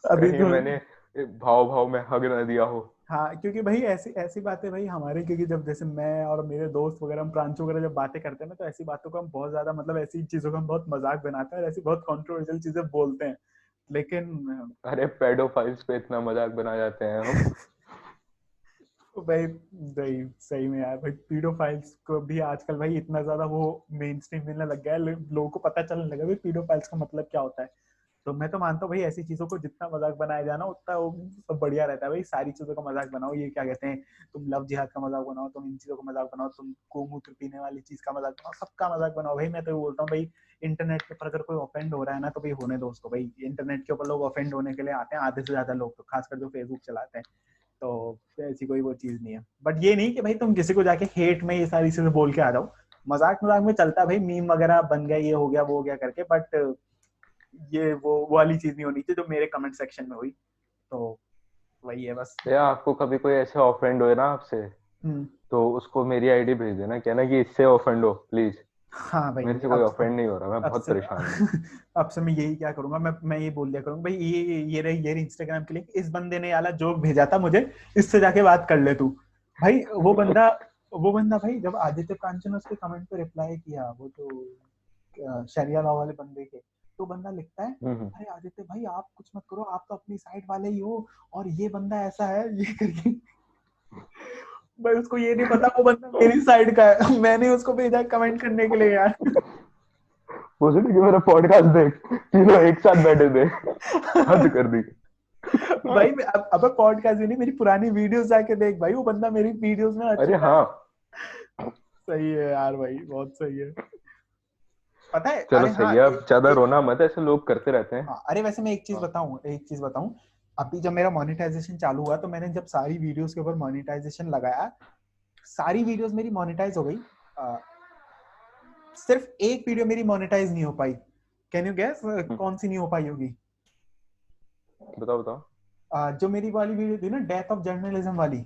अभी कहीं तो मैंने भाव भाव में हग ना दिया हो। हाँ, क्योंकि भाई ऐसी ऐसी बातें भाई हमारे, क्योंकि जब जैसे मैं और मेरे दोस्त वगैरह, हम प्रांशु वगैरह जब बातें करते हैं ना, तो ऐसी बातों को हम बहुत ज्यादा, मतलब ऐसी चीजों का हम बहुत मजाक बनाते हैं और ऐसी बहुत कंट्रोवर्शियल चीजें बोलते हैं। लेकिन अरे पेडोफाइल्स पे इतना मजाक बना जाते हैं हम। भाई सही सही में यार भाई, पीडोफाइल्स को भी आजकल भाई इतना ज्यादा वो मेन स्ट्रीम मिलने लग गया है, लोगों को पता चलने लगा भाई पीडोफाइल्स का मतलब क्या होता है। तो मैं तो मानता हूँ भाई ऐसी चीजों को जितना मजाक बनाया जाए ना उतना वो सब बढ़िया रहता है भाई। सारी चीजों का मजाक बनाओ, ये क्या कहते हैं, तुम लव जिहाद का मजाक बनाओ, तुम इन चीजों का मजाक बनाओ, तुम गोमूत्र पीने वाली चीज का मजाक बनाओ, सबका मजाक बनाओ भाई। मैं तो ये बोलता हूँ भाई इंटरनेट के ऊपर अगर कोई ऑफेंड हो रहा है ना तो भाई होने दो उसको भाई। इंटरनेट के ऊपर लोग ऑफेंड होने के लिए आते हैं, आधे से ज्यादा लोग तो, खासकर जो फेसबुक चलाते हैं। तो ऐसी कोई वो चीज नहीं है। बट ये नहीं कि भाई तुम किसी को जाके हेट में ये सारी चीजें बोल के आ जाओ। मजाक मजाक में चलता है भाई, मीम वगैरह बन गया, ये हो गया वो हो गया करके, बट ये वो वाली चीज नहीं होनी चाहिए जो मेरे कमेंट सेक्शन में हुई। तो वही है बस। या आपको कभी कोई ऐसे ऑफेंड हुए ना आपसे, हम्म। तो उसको मेरी आईडी भेज देना, कहना कि इससे ऑफेंड हो प्लीज, हाँ भाई मेरे से कोई ऑफेंड नहीं हो रहा, मैं अब बहुत से परेशान हूँ। अब से मैं यही क्या करूंगा, मैं ये बोल दिया करूंगा भाई ये रही इंस्टाग्राम के लिंक, इस बंदे ने वाला जोक भेजा था मुझे, इससे जाके बात कर ले तू। भाई वो बंदा भाई जब आदित्य कांचन ने उसके कमेंट पे रिप्लाई किया, वो तो शरिया लॉ वाले बंदे के, तो बंदा लिखता है हम्म। अरे आदित्य भाई आप कुछ मत करो, आप तो अपनी साइड वाले ही हो, और ये बंदा ऐसा है ये करके। भाई उसको ये नहीं पता वो बंदा मेरी साइड का है। मैंने उसको भेजा कमेंट करने के लिए यार। उसने कि मेरा पॉडकास्ट देख, तीनों एक साथ बैठे थे, हद कर दी। भाई अब पॉडकास्ट भी नहीं, मेरी पुरानी वीडियोस जाके देख भाई, वो बंदा मेरी वीडियोस में आ अरे चुका है। हाँ, सही है यार भाई, बहुत सही है। पता है, चलो अरे हाँ सही है, अब ज्यादा रोना मत, ऐसे लोग करते रहते हैं। हाँ, अरे वैसे मैं हाँ। एक चीज बताऊं। अभी जब मेरा मोनेटाइजेशन चालू हुआ तो मैंने जब सारी वीडियोस के ऊपर मोनेटाइजेशन लगाया, सारी वीडियोस मेरी मोनेटाइज हो गई। सिर्फ एक वीडियो मेरी मोनेटाइज नहीं हो पाई। कैन यू गेस हम्म, कौन सी नहीं हो पाई होगी? बताओ बताओ। जो मेरी वाली वीडियो थी ना, डेथ ऑफ जर्नलिज्म वाली,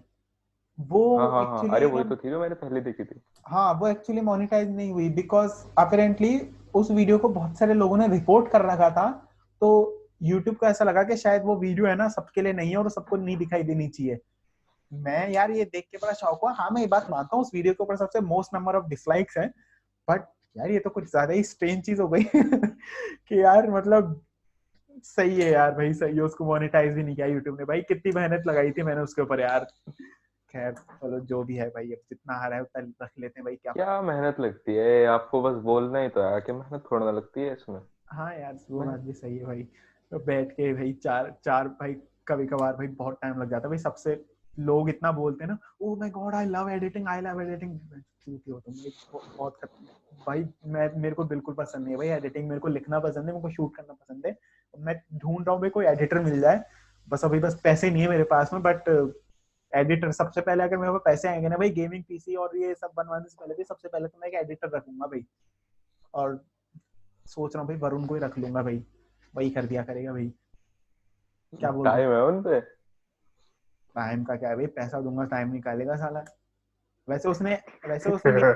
वो हाँ हाँ हाँ, अरे एक्चुअली वही ना, तो थी जो मैंने पहले देखी थी। हाँ वो एक्चुअली मोनेटाइज नहीं हुई बिकॉज अपेरेंटली उस वीडियो को बहुत सारे लोगों ने रिपोर्ट कर रखा था। तो यूट्यूब को ऐसा लगा कि शायद वो वीडियो है ना सबके लिए नहीं है और सबको नहीं दिखाई देनी चाहिए। मैं यार ये देख के बड़ा शौक हुआ। हाँ मैं ये बात मानता हूँ उस वीडियो के ऊपर सबसे मोस्ट नंबर ऑफ डिसलाइक्स है, बट यार ये तो कुछ ज्यादा ही स्ट्रेंज चीज हो गई कि यार मतलब सही है यार भाई, सही है, उसको मोनेटाइज भी नहीं किया यूट्यूब ने। भाई कितनी मेहनत लगाई थी मैंने उसके ऊपर यार। खैर चलो जो भी है भाई, अब जितना आ रहा है उतना रख लेते हैं भाई, क्या क्या मेहनत लगती है, आपको बस बोलना ही तो है कि मेहनत थोड़ा ना लगती है इसमें। हाँ यार वो बात मेहनत। भी सही है भाई। तो बैठ के भाई चार चार भाई, कभी कभार भाई बहुत टाइम लग जाता है भाई। सबसे लोग इतना बोलते हैं ना, oh my God I love editing, I love editing. चूतिए हो तुम, ये बहुत भाई मैं, मेरे को बिल्कुल पसंद नहीं है भाई एडिटिंग। मेरे को लिखना पसंद है, मेरे को शूट करना पसंद है। मैं ढूंढ रहा हूँ भाई कोई एडिटर मिल जाए, बस अभी बस पैसे नहीं है मेरे पास में। बट एडिटर सबसे पहले, अगर मेरे पास पैसे आएंगे ना भाई गेमिंग पीसी और ये सब बनवाने से पहले भी, सबसे पहले तो मैं एक एडिटर रखूंगा भाई। और सोच रहा हूँ भाई वरुण को ही रख लूंगा भाई, वही कर दिया करेगा भाई। क्या बोल रहे हो? टाइम है उन पे। टाइम का क्या है भाई, पैसा दूंगा टाइम निकालेगा साला। वैसे उसने वैसे उसने मेरी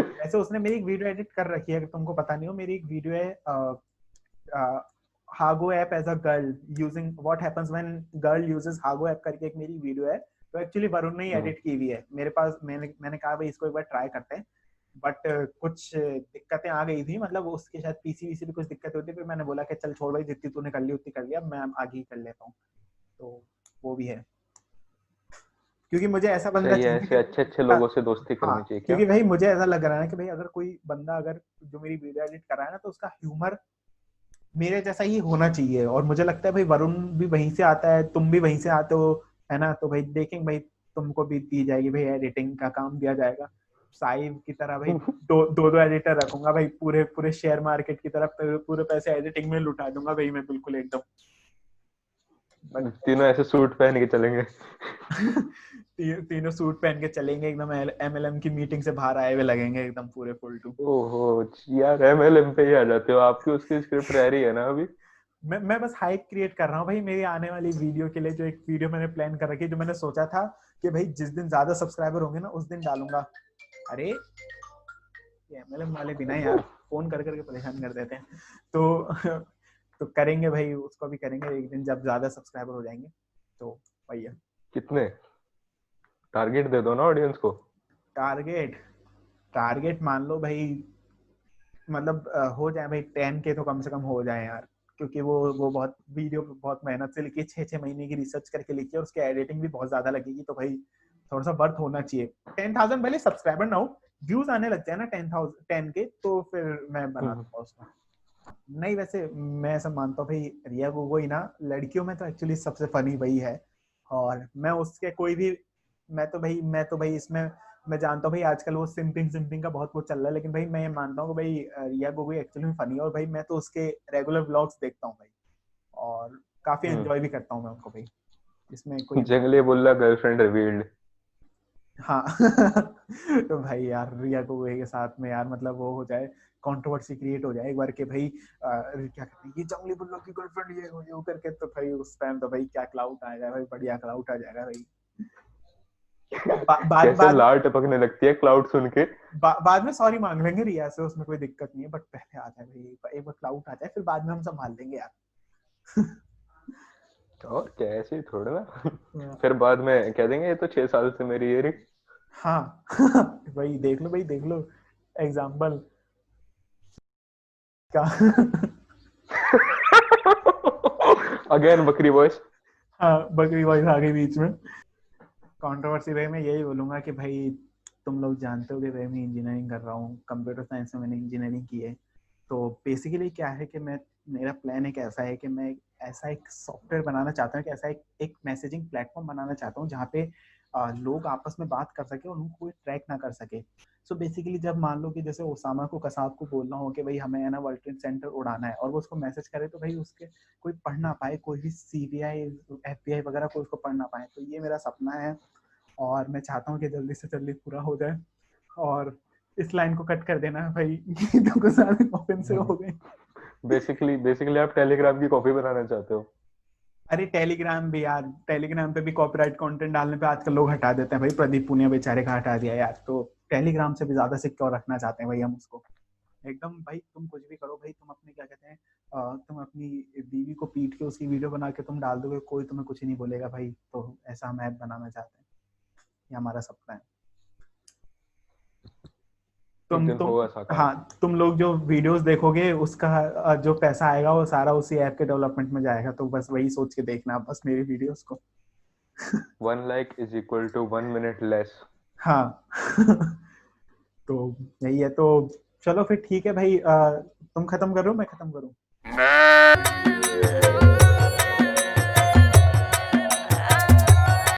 वैसे उसने मेरी एक वीडियो एडिट कर रखी है, अगर तुमको पता नहीं हो। मेरी एक वीडियो है Hago app as a girl using what happens when girl uses Hago app करके, एक मेरी वीडियो है। तो एक्चुअली वरुण ने ही हम्म, एडिट की हुई है मेरे पास। मैंने कहा भाई इसको एक बार ट्राई करते हैं, बट कुछ दिक्कतें आ गई थी, मतलब उसके शायद पीसी वीसी भी कुछ दिक्कत होती है। फिर मैंने बोला कि चल छोड़ भाई, जितनी तूने कर ली उतनी कर लिया, मैं आगे ही कर लेता हूँ। तो वो भी है, क्योंकि मुझे ऐसा बंदा सही है, चाहिए ऐसे जो, अच्छे अच्छे लोगों से दोस्ती हाँ करनी चाहिए क्या। क्योंकि भाई मुझे ऐसा लग रहा है कि भाई अगर कोई बंदा, अगर जो मेरी वीडियो एडिट कर रहा है ना, तो उसका ह्यूमर मेरे जैसा ही होना चाहिए। और मुझे लगता है भाई वरुण भी वहीं से आता है, तुम भी वहीं से आते हो, है ना? तो भाई देखेंगे भाई, तुमको भी दी जाएगी भाई, एडिटिंग का काम दिया जाएगा साहिब की तरह भाई। दो एडिटर रखूंगा भाई, पूरे पूरे शेयर मार्केट की तरफ पूरे पैसे एडिटिंग में लुटा दूंगा भाई मैं, बिल्कुल एकदम। बट तीनों ऐसे सूट पहन के चलेंगे। तीनों सूट पहन के चलेंगे एकदम, एमएलएम की मीटिंग से बाहर आए हुए लगेंगे एकदम पूरे फुल टू। ओहो, यार एमएलएम पे ही आ जाते हो, आपकी उसकी स्क्रिप्ट रह रही है ना अभी। मैं बस हाइप क्रिएट कर रहा हूँ भाई मेरी आने वाली वीडियो के लिए। जो एक वीडियो मैंने प्लान कर रखी है, जो मैंने सोचा था कि भाई जिस दिन ज्यादा सब्सक्राइबर होंगे ना उस दिन डालूंगा। अरे ये एमएलएम वाले बिना यार फोन कर करके परेशान कर देते हैं। तो तो करेंगे भाई, उसको भी करेंगे एक दिन जब ज्यादा सब्सक्राइबर हो जाएंगे। तो वही है। कितने टारगेट दे दो ना ऑडियंस को। टारगेट टारगेट मान लो भाई, मतलब हो जाए भाई 10K तो कम से कम हो जाए यार। क्योंकि वो बहुत वीडियो बहुत मेहनत से लिखी है, 6-6 महीने की रिसर्च करके लिखी है, और उसकी एडिटिंग भी बहुत ज्यादा लगेगी। तो भाई थोड़ा सा वर्थ होना चाहिए। 10,000 भले सब्सक्राइबर ना हो, व्यूज आने लग जाए ना 10K, तो फिर मैं बना हम्म, दूंगा उसको। नहीं वैसे मैं ऐसा मानता हूँ भाई, रिया गोगोई ना लड़कियों में तो एक्चुअली सबसे फनी वही है। और मैं उसके कोई भी, मैं तो भाई इसमें मैं जानता हूँ भाई आजकल वो सिंपिंग सिंपिंग का बहुत वो चल रहा है, लेकिन भाई मैं ये मानता हूँ कि भाई रिया गोगोई एक्चुअली में फनी है। और भाई मैं तो उसके रेगुलर व्लॉग्स देखता हूँ भाई, और काफी हम्म। एंजॉय भी करता हूँ मैं उनको भाई, इसमें कोई जंगली बुल्ला गर्लफ्रेंड रिवील्ड। हाँ। तो भाई यार रिया गोगोई के साथ में यार मतलब वो हो जाए, कंट्रोवर्सी क्रिएट हो जाए एक बार के भाई क्या कहते हैं ये जंगली बुल्लों की गर्लफ्रेंड ये हो करके, तो भाई उस टाइम तो भाई क्या क्लाउड आ जाएगा भाई, बढ़िया क्लाउड आ जाएगा भाई। बाद कैसे बाद लार टपकने लगती है क्लाउड सुन के। बाद में सॉरी मांग लेंगे रिया से, उसमें कोई दिक्कत नहीं है, बट पहले आ जाए भाई, एक बार क्लाउड आ जाए फिर बाद में हम संभाल लेंगे यार। और क्या, ऐसे ही थोड़ा ना। फिर बाद में कह देंगे ये तो 6 साल से मेरी ये रही। हाँ। भाई देख लो एग्जाम्पल का। अगेन बकरी वॉइस। हाँ बकरी वॉइस आ गई बीच में। कंट्रोवर्सी भाई मैं यही बोलूंगा कि भाई तुम लोग जानते हो कि भाई मैं इंजीनियरिंग कर रहा हूँ, कंप्यूटर साइंस में मैंने इंजीनियरिंग की है। तो बेसिकली क्या है कि मेरा प्लान एक ऐसा है कि मैं ऐसा एक सॉफ्टवेयर बनाना चाहता हूँ, कि ऐसा एक मैसेजिंग प्लेटफॉर्म बनाना चाहता हूँ जहाँ पे लोग आपस में बात कर सके और उनको कोई ट्रैक ना कर सके। सो बेसिकली जब मान लो कि जैसे ओसामा को कसाब को बोलना हो कि भाई हमें है ना वर्ल्ड ट्रेड सेंटर उड़ाना है, और वो उसको मैसेज करे तो भाई उसके कोई पढ़ ना पाए, कोई भी सीबीआई एफबीआई वगैरह कोई उसको पढ़ ना पाए। तो ये मेरा सपना है और मैं चाहता हूँ कि जल्दी से जल्दी पूरा हो जाए। और इस लाइन को कट कर देना भाई। तुमको सारे ऑफेंसिव हो गए। बेसिकली बेसिकली आप टेलीग्राम की कॉपी बनाना चाहते हो। अरे टेलीग्राम भी यार, टेलीग्राम पे भी कॉपीराइट कंटेंट डालने पे आजकल लोग हटा देते हैं भाई, प्रदीप पुनिया बेचारे का हटा दिया यार। तो टेलीग्राम से भी ज्यादा सिक्योर रखना चाहते हैं भाई हम उसको एकदम। भाई तुम कुछ भी करो भाई, तुम अपने क्या कहते हैं तुम अपनी बीवी को पीट के उसकी वीडियो बना के तुम डाल दोगे, कोई तुम्हें कुछ नहीं बोलेगा भाई। तो ऐसा हम ऐप बनाना चाहते हैं, ये हमारा सपना है। एक तुम दिन तुम होगा साकार। हाँ तुम लोग जो वीडियोस देखोगे उसका जो पैसा आएगा वो सारा उसी ऐप के डेवलपमेंट में जाएगा, तो बस वही सोच के देखना बस मेरी वीडियोस को। 1 like is equal to 1 minute less. हाँ। तो यही है तो। चलो फिर ठीक है भाई, तुम खत्म करो मैं खत्म करूँ।